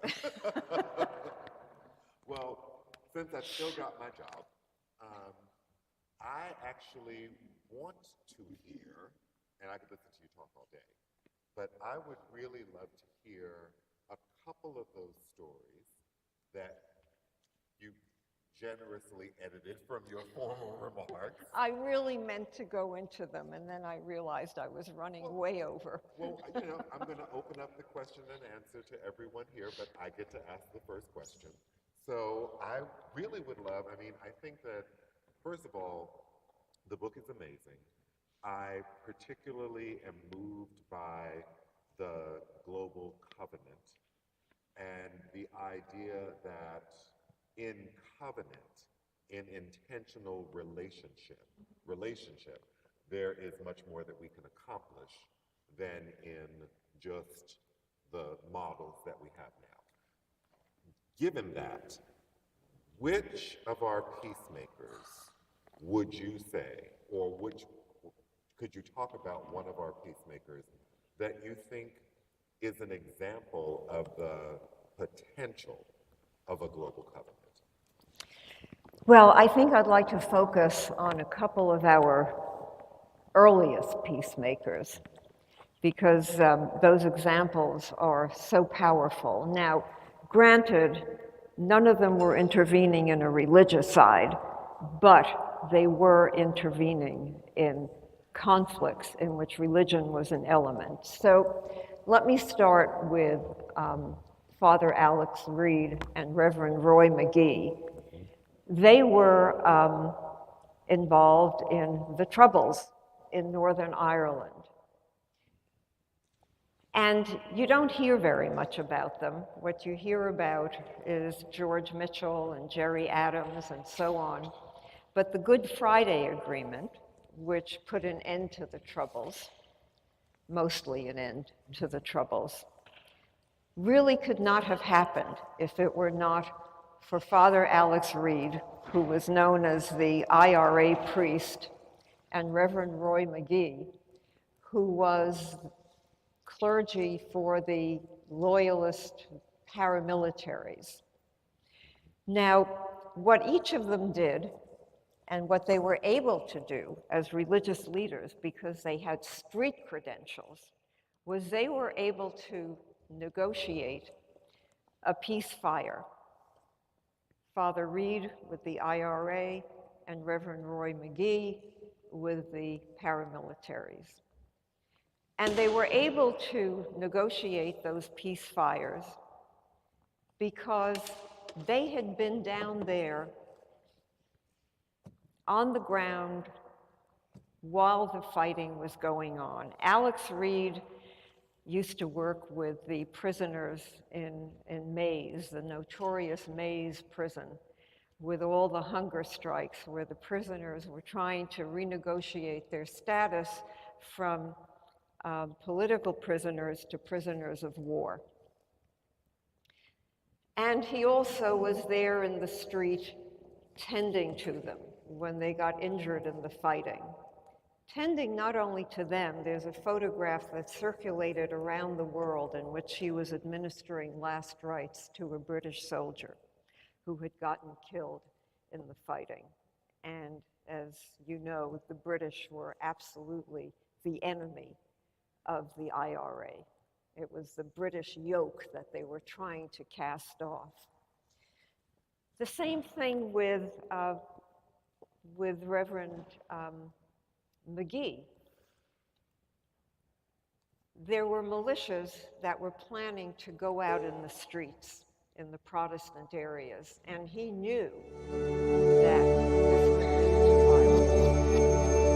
Well, since I still got my job, I actually want to hear, and I could listen to you talk all day, but I would really love to hear a couple of those stories that you generously edited from your formal remarks. I really meant to go into them, and then I realized I was running way over. Well, you know, I'm going to open up the question and answer to everyone here, but I get to ask the first question. So I really would love, I mean, I think that, first of all, the book is amazing. I particularly am moved by the global covenant and the idea that in covenant, in intentional relationship, there is much more that we can accomplish than in just the models that we have now. Given that, which of our peacemakers would you say, or could you talk about one of our peacemakers that you think is an example of the potential of a global covenant? Well, I think I'd like to focus on a couple of our earliest peacemakers, because those examples are so powerful. Now, granted, none of them were intervening in a religious side, but they were intervening in conflicts in which religion was an element. So let me start with Father Alex Reid and Reverend Roy McGee. They were involved in the Troubles in Northern Ireland. And you don't hear very much about them. What you hear about is George Mitchell and Jerry Adams and so on. But the Good Friday Agreement, which put an end to the Troubles, mostly an end to the Troubles, really could not have happened if it were not for Father Alex Reid, who was known as the IRA priest, and Reverend Roy McGee, who was clergy for the Loyalist paramilitaries. Now, what each of them did, and what they were able to do as religious leaders, because they had street credentials, was they were able to negotiate a ceasefire. Father Reid with the IRA and Reverend Roy McGee with the paramilitaries. And they were able to negotiate those ceasefires because they had been down there on the ground while the fighting was going on. Alex Reid used to work with the prisoners in Mays, the notorious Mays prison, with all the hunger strikes where the prisoners were trying to renegotiate their status from political prisoners to prisoners of war. And he also was there in the street tending to them when they got injured in the fighting. Tending not only to them, there's a photograph that circulated around the world in which he was administering last rites to a British soldier who had gotten killed in the fighting. And as you know, the British were absolutely the enemy of the IRA. It was the British yoke that they were trying to cast off. The same thing with Reverend McGee. There were militias that were planning to go out in the streets in the Protestant areas, and he knew that this would lead to violence.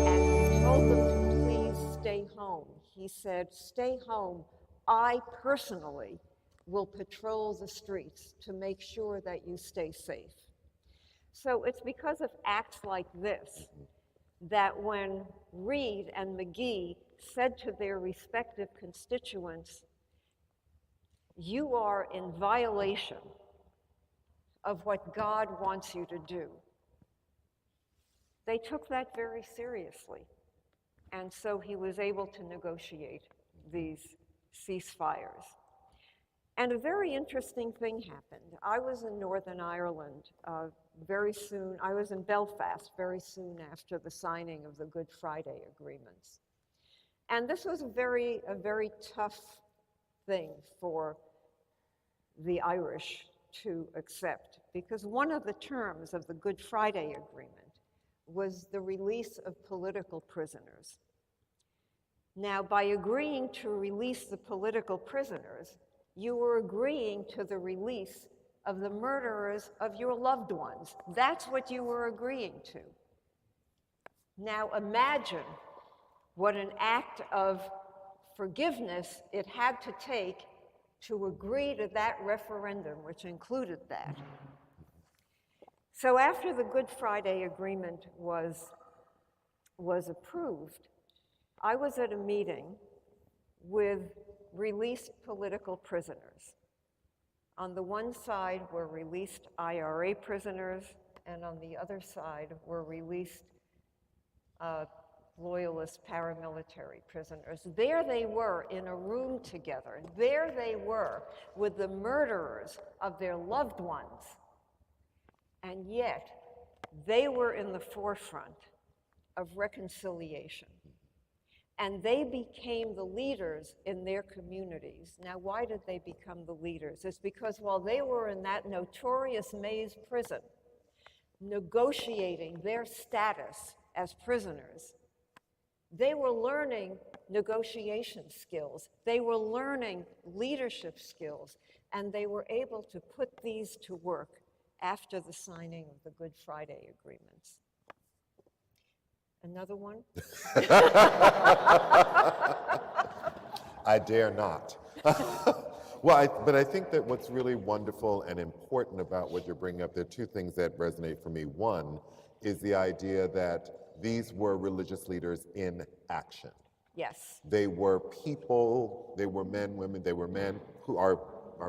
And he told them to please stay home. He said, "Stay home. I personally will patrol the streets to make sure that you stay safe." So it's because of acts like this that when Reed and McGee said to their respective constituents, "You are in violation of what God wants you to do," they took that very seriously. And so he was able to negotiate these ceasefires. And a very interesting thing happened. I was in Northern Ireland very soon. I was in Belfast very soon after the signing of the Good Friday agreements. And this was a very tough thing for the Irish to accept, because one of the terms of the Good Friday Agreement was the release of political prisoners. Now, by agreeing to release the political prisoners, you were agreeing to the release of the murderers of your loved ones. That's what you were agreeing to. Now imagine what an act of forgiveness it had to take to agree to that referendum, which included that. So after the Good Friday Agreement was approved, I was at a meeting with released political prisoners. On the one side were released IRA prisoners, and on the other side were released loyalist paramilitary prisoners. There they were in a room together. There they were with the murderers of their loved ones. And yet, they were in the forefront of reconciliation. And they became the leaders in their communities. Now, why did they become the leaders? It's because while they were in that notorious Mays prison, negotiating their status as prisoners, they were learning negotiation skills. They were learning leadership skills, and they were able to put these to work after the signing of the Good Friday agreements. Another one? I dare not. Well, but I think that what's really wonderful and important about what you're bringing up, there are two things that resonate for me. One is the idea that these were religious leaders in action. Yes. They were people, they were men, women, they were men who are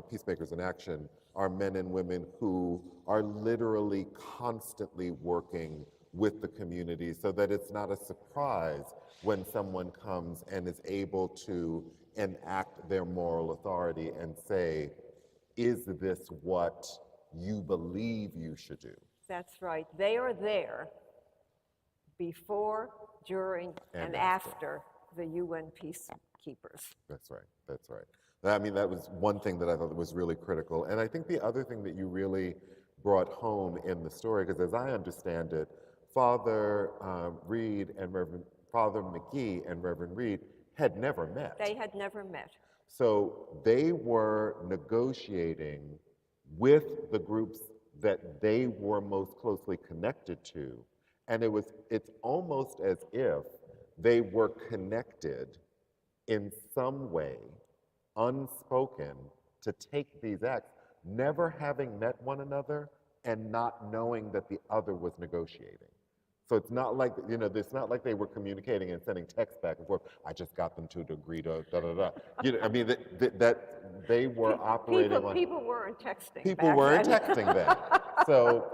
peacemakers in action, are men and women who are literally constantly working with the community, so that it's not a surprise when someone comes and is able to enact their moral authority and say, is this what you believe you should do? That's right. They are there before, during, and after the UN peacekeepers. That's right, that's right. I mean, that was one thing that I thought was really critical. And I think the other thing that you really brought home in the story, because as I understand it, Father Reed and Father McGee and Reverend Reed had never met. They had never met. So they were negotiating with the groups that they were most closely connected to. And it's almost as if they were connected in some way unspoken to take these acts, never having met one another and not knowing that the other was negotiating. So it's not like, it's not like they were communicating and sending texts back and forth. I just got them to agree to da da da. I mean, that they were operating on. People weren't texting. People back weren't then. texting then. So,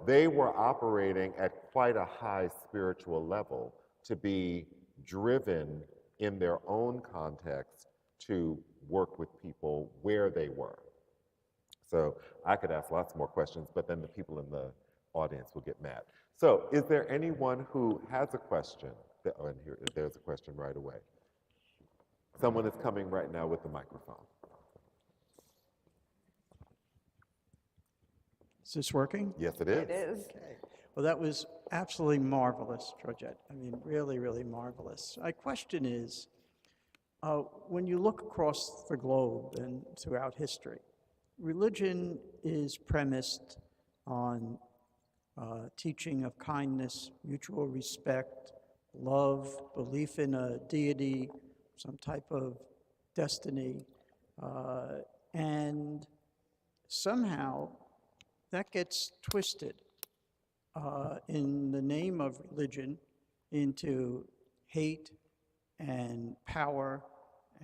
they were operating at quite a high spiritual level to be driven in their own context to work with people where they were. So I could ask lots more questions, but then the people in the audience will get mad. So is there anyone who has a question? Oh, and there's a question right away. Someone is coming right now with the microphone. Is this working? Yes, it is. It is. Okay. Well, that was absolutely marvelous, Georgette. I mean, really, really marvelous. My question is, when you look across the globe and throughout history, religion is premised on teaching of kindness, mutual respect, love, belief in a deity, some type of destiny, and somehow that gets twisted in the name of religion into hate and power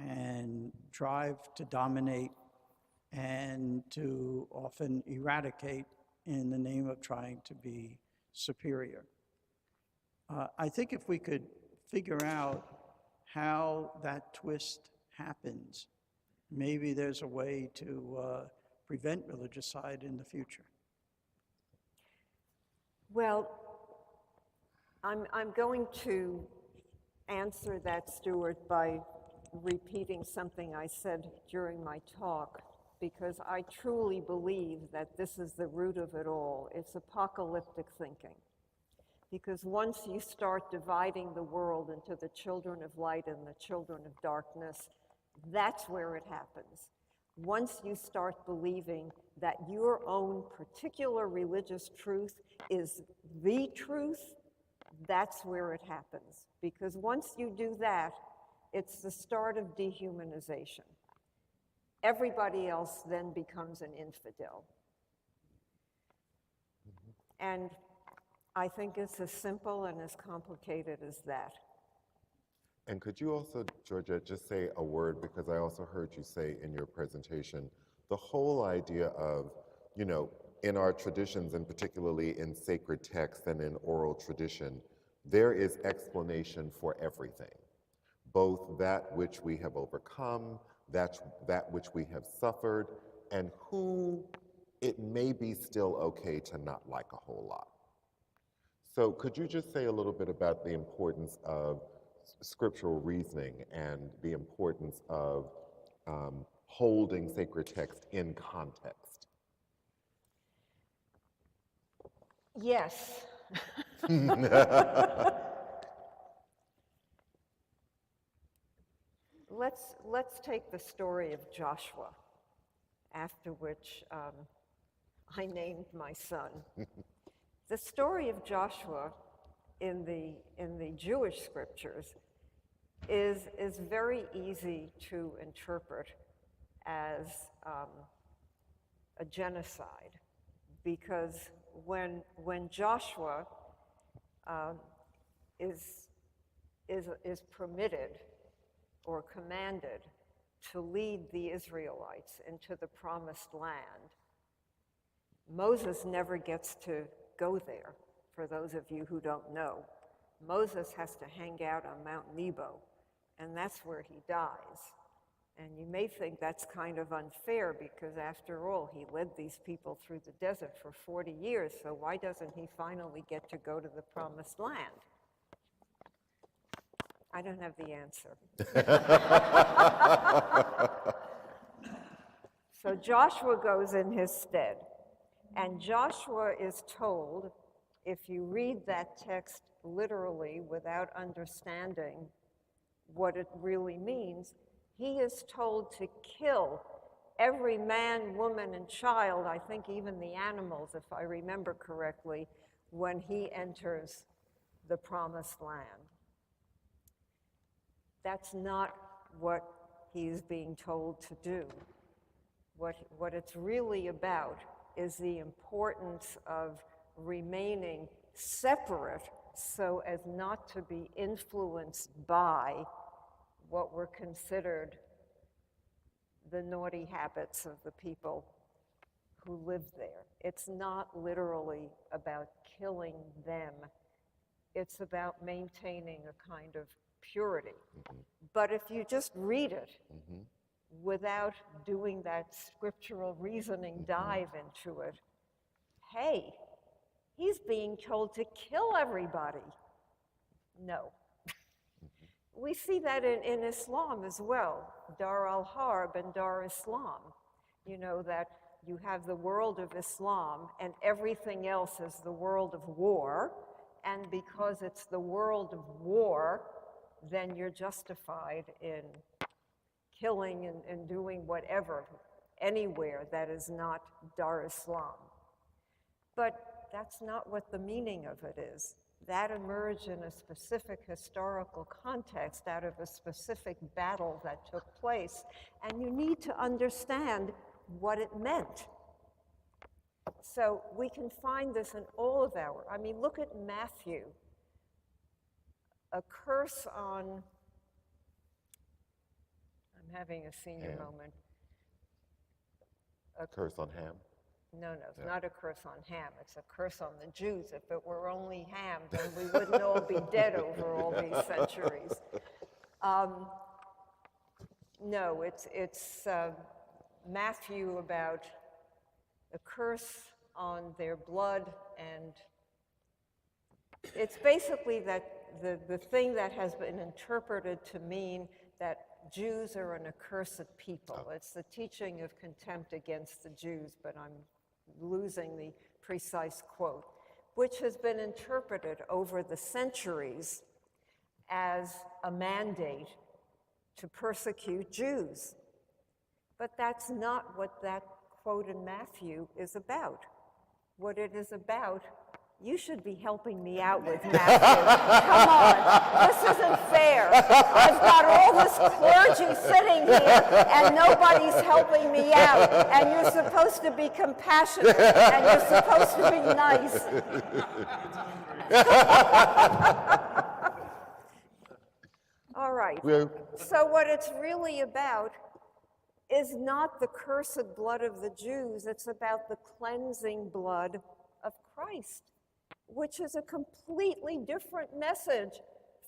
and drive to dominate and to often eradicate in the name of trying to be superior. I think if we could figure out how that twist happens, maybe there's a way to prevent religicide in the future. Well, I'm going to answer that, Stuart, by repeating something I said during my talk, because I truly believe that this is the root of it all. It's apocalyptic thinking. Because once you start dividing the world into the children of light and the children of darkness, that's where it happens. Once you start believing that your own particular religious truth is the truth, that's where it happens. Because once you do that, it's the start of dehumanization. Everybody else then becomes an infidel. And I think it's as simple and as complicated as that. And could you also, Georgette, just say a word, because I also heard you say in your presentation, the whole idea of, in our traditions, and particularly in sacred texts and in oral tradition, there is explanation for everything, both that which we have overcome, that which we have suffered, and who it may be still okay to not like a whole lot. So could you just say a little bit about the importance of scriptural reasoning and the importance of holding sacred text in context? Yes. Let's take the story of Joshua, after which I named my son. The story of Joshua in the Jewish scriptures is very easy to interpret as a genocide, because when Joshua is permitted or commanded to lead the Israelites into the promised land, Moses never gets to go there. For those of you who don't know, Moses has to hang out on Mount Nebo, and that's where he dies. And you may think that's kind of unfair, because after all, he led these people through the desert for 40 years, so why doesn't he finally get to go to the promised land? I don't have the answer. So Joshua goes in his stead, and Joshua is told, if you read that text literally without understanding what it really means, he is told to kill every man, woman, and child, I think even the animals, if I remember correctly, when he enters the promised land. That's not what he's being told to do. What it's really about is the importance of remaining separate so as not to be influenced by what were considered the naughty habits of the people who lived there. It's not literally about killing them. It's about maintaining a kind of purity. But if you just read it without doing that scriptural reasoning dive into it, hey, he's being told to kill everybody. No. We see that in Islam as well, Dar al-Harb and Dar Islam. You know, that you have the world of Islam and everything else is the world of war, and because it's the world of war, then you're justified in killing and doing whatever, anywhere that is not Dar Islam. But that's not what the meaning of it is. That emerged in a specific historical context out of a specific battle that took place, and you need to understand what it meant. So we can find this in all of I mean, look at Matthew. A curse on, I'm having a senior Ham. moment. Curse on Ham. No, it's not a curse on Ham. It's a curse on the Jews. If it were only Ham, then we wouldn't all be dead over all these centuries. No, it's Matthew about a curse on their blood, and it's basically that the thing that has been interpreted to mean that Jews are an accursed people. It's the teaching of contempt against the Jews, but I'm losing the precise quote, which has been interpreted over the centuries as a mandate to persecute Jews. But that's not what that quote in Matthew is about. What it is about, you should be helping me out with Matthew. Come on, this isn't fair. I've got all this clergy sitting here and nobody's helping me out. And you're supposed to be compassionate and you're supposed to be nice. All right, so what it's really about is not the cursed blood of the Jews, it's about the cleansing blood of Christ, which is a completely different message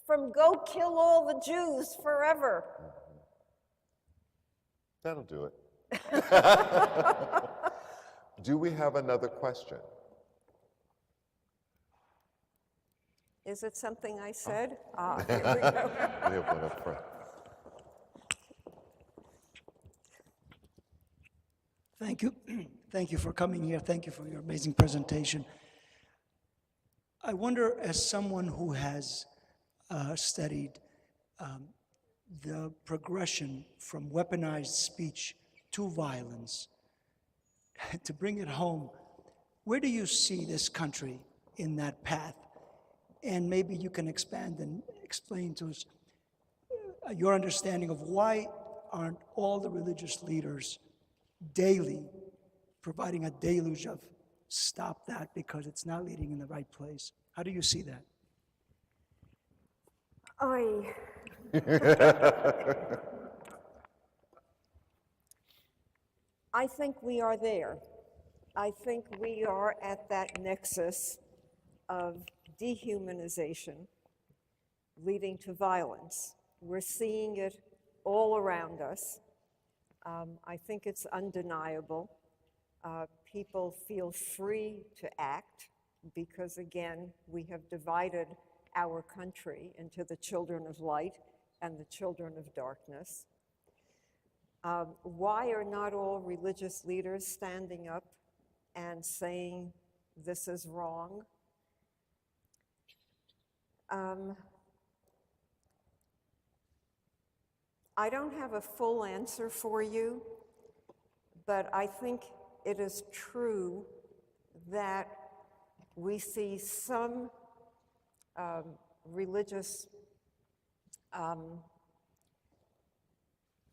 from go kill all the Jews forever. That'll do it. Do we have another question? Is it something I said? Here we go. We have one up front. Thank you. Thank you for coming here. Thank you for your amazing presentation. I wonder, as someone who has studied the progression from weaponized speech to violence, to bring it home, where do you see this country in that path? And maybe you can expand and explain to us your understanding of why aren't all the religious leaders daily providing a deluge of stop that because it's not leading in the right place. How do you see that? I think we are there. I think we are at that nexus of dehumanization leading to violence. We're seeing it all around us. I think it's undeniable. People feel free to act because, again, we have divided our country into the children of light and the children of darkness. Why are not all religious leaders standing up and saying this is wrong? I don't have a full answer for you, but I think it is true that we see some religious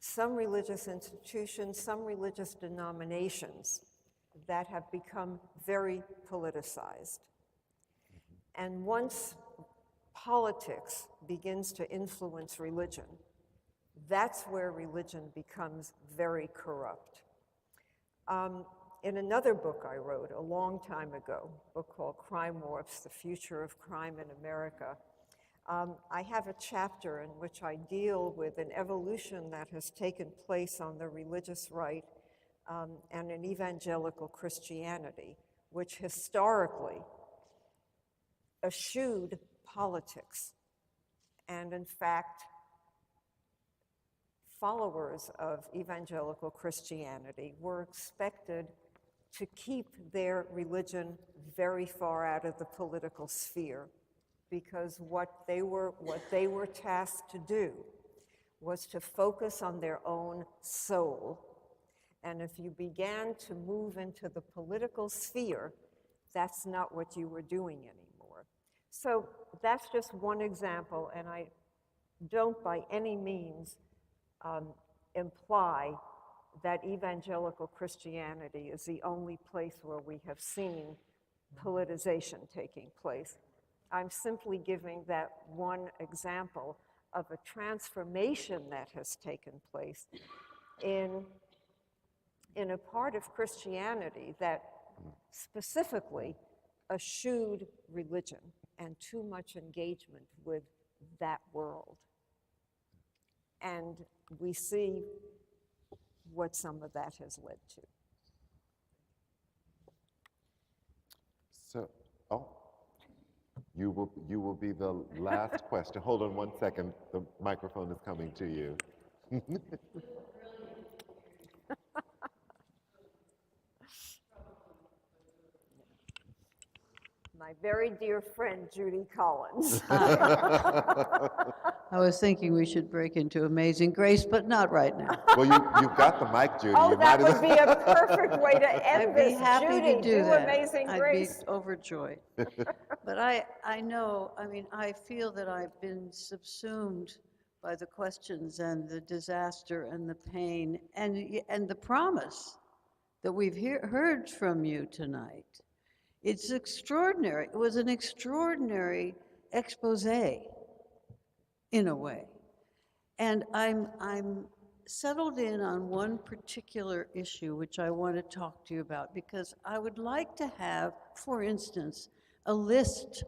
some religious institutions, some religious denominations that have become very politicized. And once politics begins to influence religion, that's where religion becomes very corrupt. In another book I wrote a long time ago, a book called Crime Morphs, The Future of Crime in America, I have a chapter in which I deal with an evolution that has taken place on the religious right and in evangelical Christianity, which historically eschewed politics. And in fact, followers of evangelical Christianity were expected to keep their religion very far out of the political sphere, because what they were tasked to do was to focus on their own soul. And if you began to move into the political sphere, that's not what you were doing anymore. So that's just one example, and I don't by any means imply that evangelical Christianity is the only place where we have seen politicization taking place. I'm simply giving that one example of a transformation that has taken place in a part of Christianity that specifically eschewed religion and too much engagement with that world. And we see what some of that has led to. So, you will be the last question. Hold on one second. The microphone is coming to you. My very dear friend, Judy Collins. I was thinking we should break into Amazing Grace, but not right now. Well, you've got the mic, Judy. Oh, You that might as would be a perfect way to end I'd be this. happy Judy, to do that. Amazing I'd Grace. be overjoyed. But I know, I mean, I feel that I've been subsumed by the questions and the disaster and the pain and the promise that we've heard from you tonight. It's extraordinary. It was an extraordinary expose, in a way. And I'm settled in on one particular issue which I want to talk to you about, because I would like to have, for instance, a list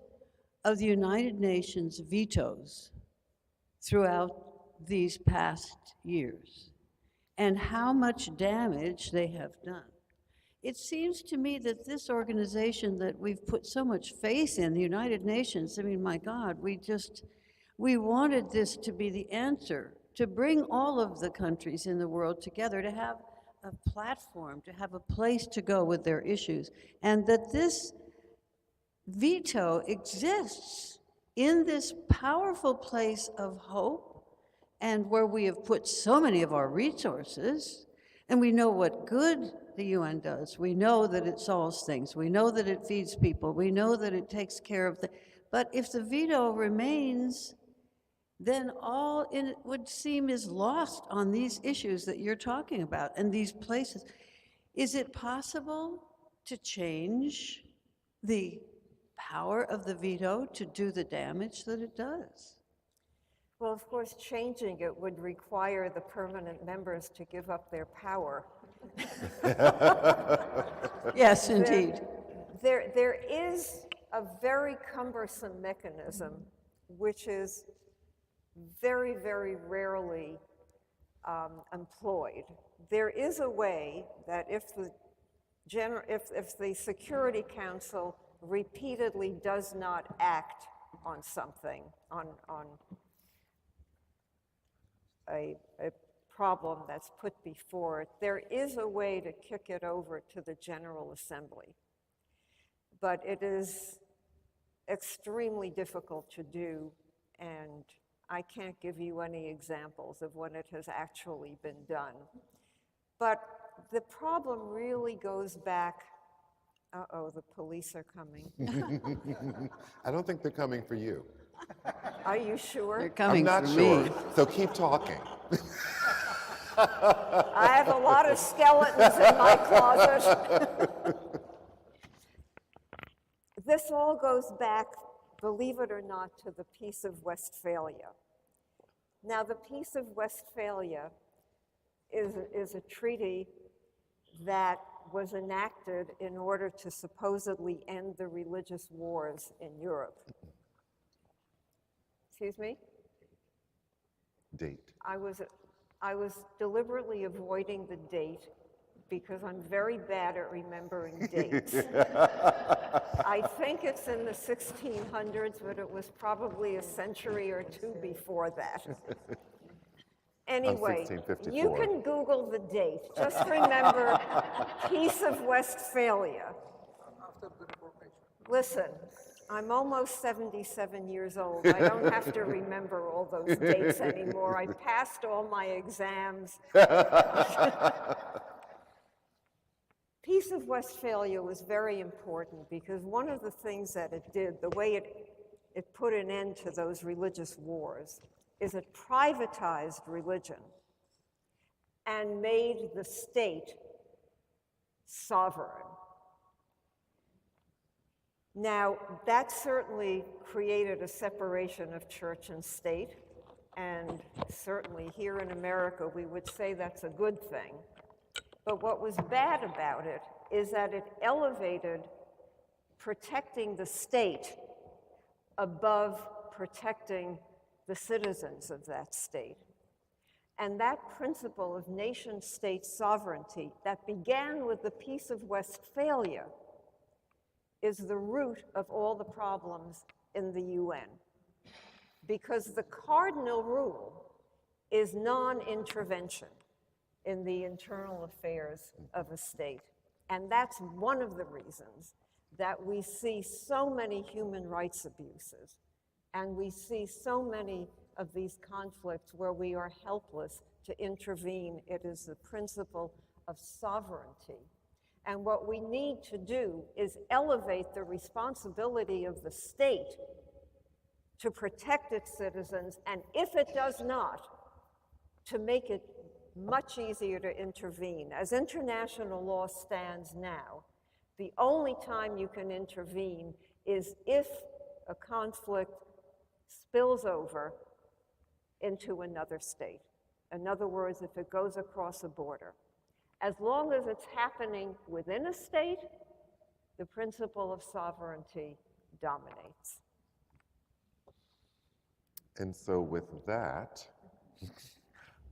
of the United Nations vetoes throughout these past years and how much damage they have done. It seems to me that this organization that we've put so much faith in, the United Nations, I mean, my God, we wanted this to be the answer, to bring all of the countries in the world together, to have a platform, to have a place to go with their issues, and that this veto exists in this powerful place of hope, and where we have put so many of our resources, and we know what good the UN does. We know that it solves things. We know that it feeds people. We know that it takes care of but if the veto remains, then all it would seem is lost on these issues that you're talking about and these places. Is it possible to change the power of the veto to do the damage that it does? Well, of course, changing it would require the permanent members to give up their power. Yes, indeed. There is a very cumbersome mechanism which is very, very rarely employed. There is a way that if the Security Council repeatedly does not act on something, on a problem that's put before it, there is a way to kick it over to the General Assembly. But it is extremely difficult to do, and I can't give you any examples of when it has actually been done. But the problem really goes back, the police are coming. I don't think they're coming for you. Are you sure? They're coming I'm not for sure. me. So keep talking. I have a lot of skeletons in my closet. This all goes back, believe it or not, to the Peace of Westphalia. Now, the Peace of Westphalia is a treaty that was enacted in order to supposedly end the religious wars in Europe. Excuse me? Date. I was deliberately avoiding the date because I'm very bad at remembering dates. I think it's in the 1600s, but it was probably a century or two before that. Anyway, you 1654. can Google the date. Just remember Peace of Westphalia. Listen, I'm almost 77 years old. I don't have to remember all those dates anymore. I passed all my exams. Peace of Westphalia was very important because one of the things that it did, the way it put an end to those religious wars, is it privatized religion and made the state sovereign. Now, that certainly created a separation of church and state, and certainly here in America, we would say that's a good thing. But what was bad about it is that it elevated protecting the state above protecting the citizens of that state. And that principle of nation-state sovereignty that began with the Peace of Westphalia is the root of all the problems in the UN. Because the cardinal rule is non-intervention in the internal affairs of a state. And that's one of the reasons that we see so many human rights abuses, and we see so many of these conflicts where we are helpless to intervene. It is the principle of sovereignty. And what we need to do is elevate the responsibility of the state to protect its citizens, and if it does not, to make it much easier to intervene. As international law stands now, the only time you can intervene is if a conflict spills over into another state. In other words, if it goes across a border. As long as it's happening within a state, the principle of sovereignty dominates. And so with that,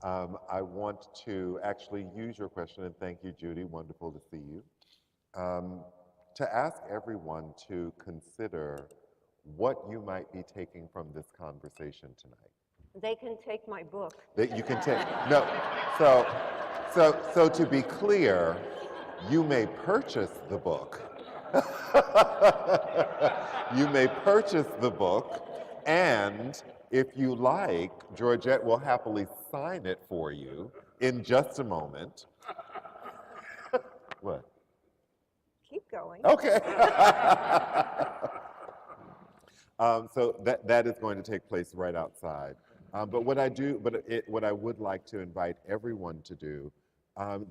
I want to actually use your question, and thank you, Judy, wonderful to see you, to ask everyone to consider what you might be taking from this conversation tonight. They can take my book. That you can take, no, so to be clear, you may purchase the book. You may purchase the book, and if you like, Georgette will happily sign it for you in just a moment. What? Keep going. Okay. So that is going to take place right outside. But what I would like to invite everyone to do,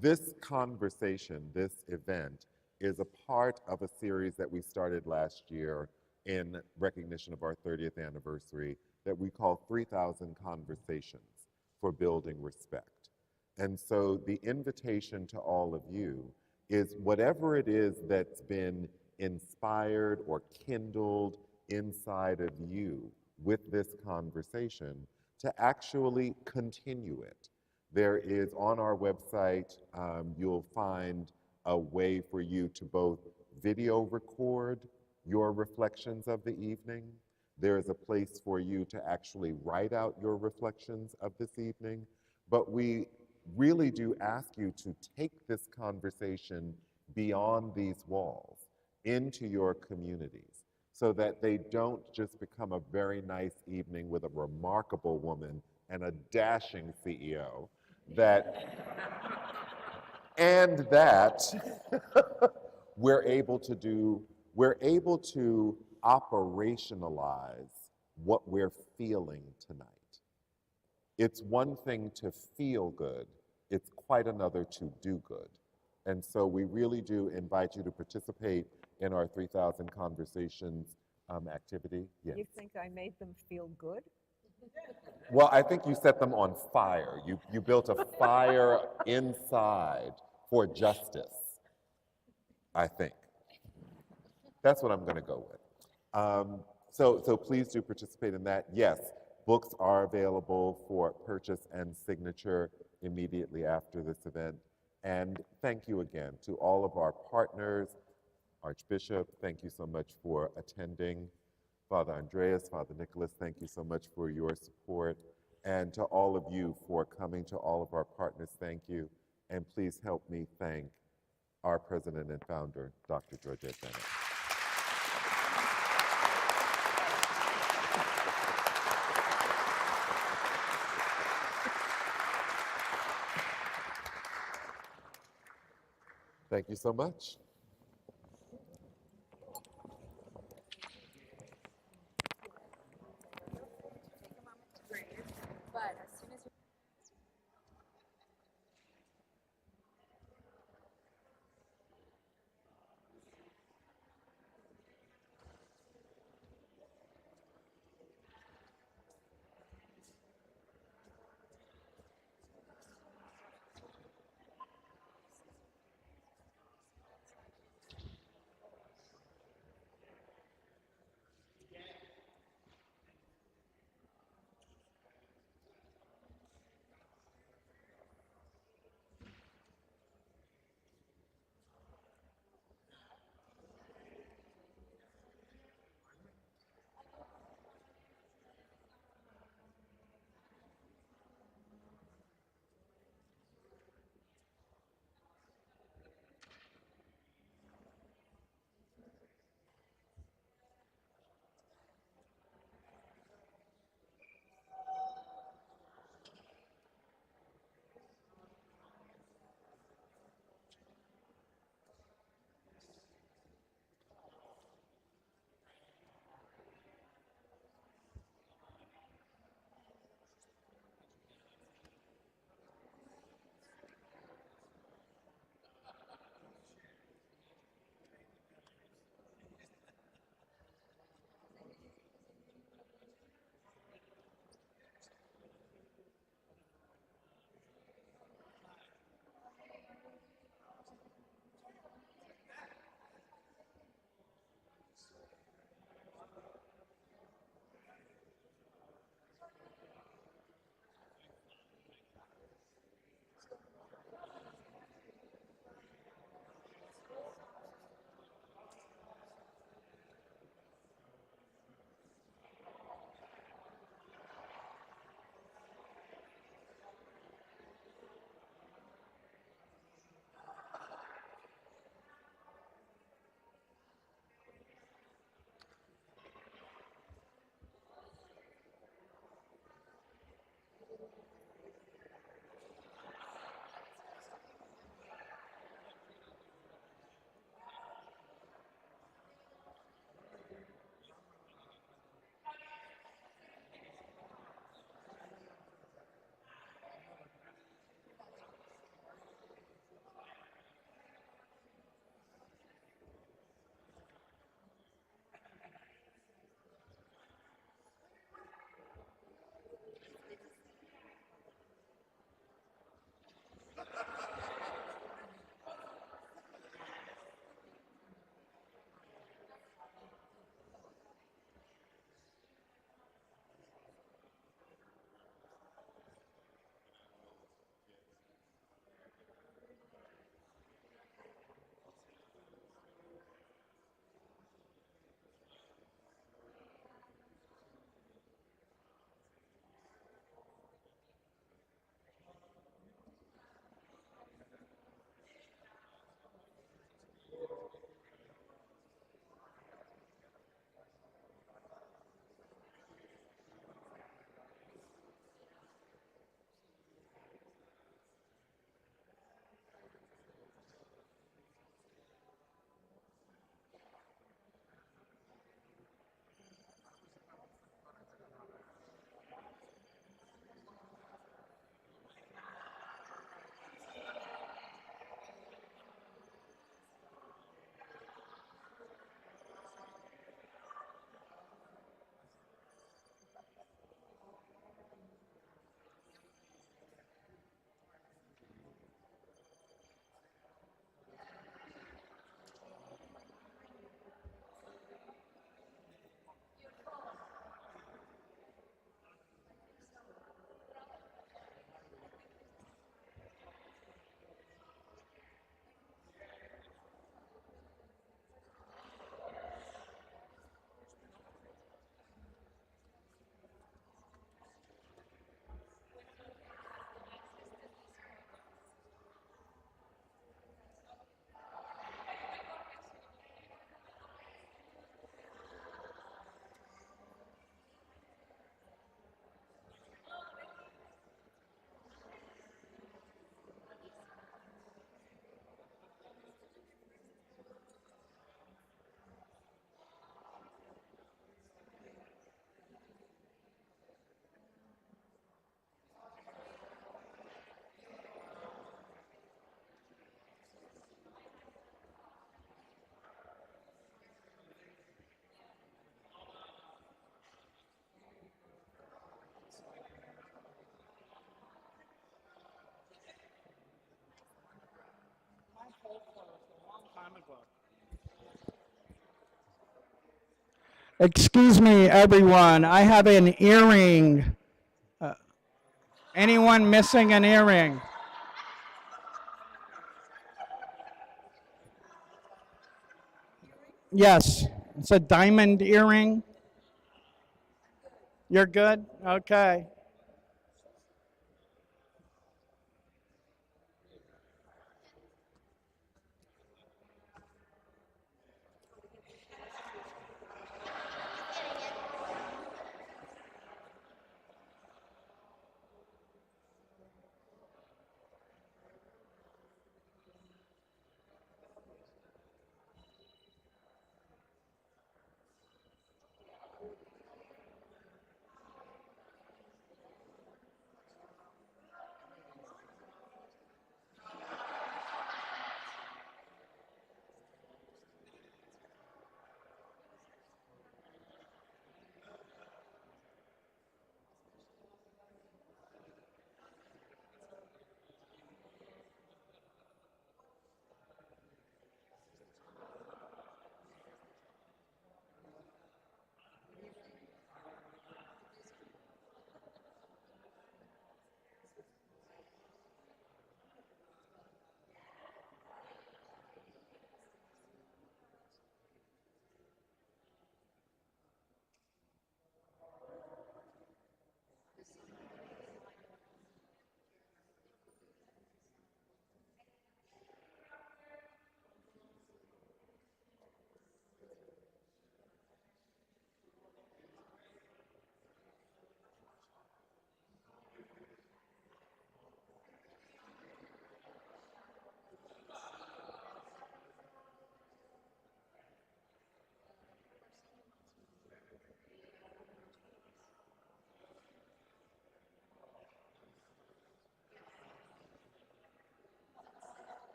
this conversation, this event, is a part of a series that we started last year in recognition of our 30th anniversary that we call 3,000 Conversations for Building Respect. And so the invitation to all of you is whatever it is that's been inspired or kindled inside of you with this conversation to actually continue it. There is on our website, you'll find a way for you to both video record your reflections of the evening. There is a place for you to actually write out your reflections of this evening. But we really do ask you to take this conversation beyond these walls into your communities so that they don't just become a very nice evening with a remarkable woman and a dashing CEO, and that we're able to operationalize what we're feeling tonight. It's one thing to feel good. it's quite another to do good. And so we really do invite you to participate in our 3,000 Conversations activity. Yes. You think I made them feel good? Well, I think you set them on fire. You built a fire inside for justice, I think. That's what I'm going to go with. So please do participate in that. Yes, books are available for purchase and signature immediately after this event. And thank you again to all of our partners. Archbishop, thank you so much for attending. Father Andreas, Father Nicholas, thank you so much for your support. And to all of you for coming, to all of our partners, thank you. And please help me thank our president and founder, Dr. Georgette Bennett. Thank you so much. Excuse me, everyone. I have an earring. Anyone missing an earring? Yes, it's a diamond earring. You're good? Okay.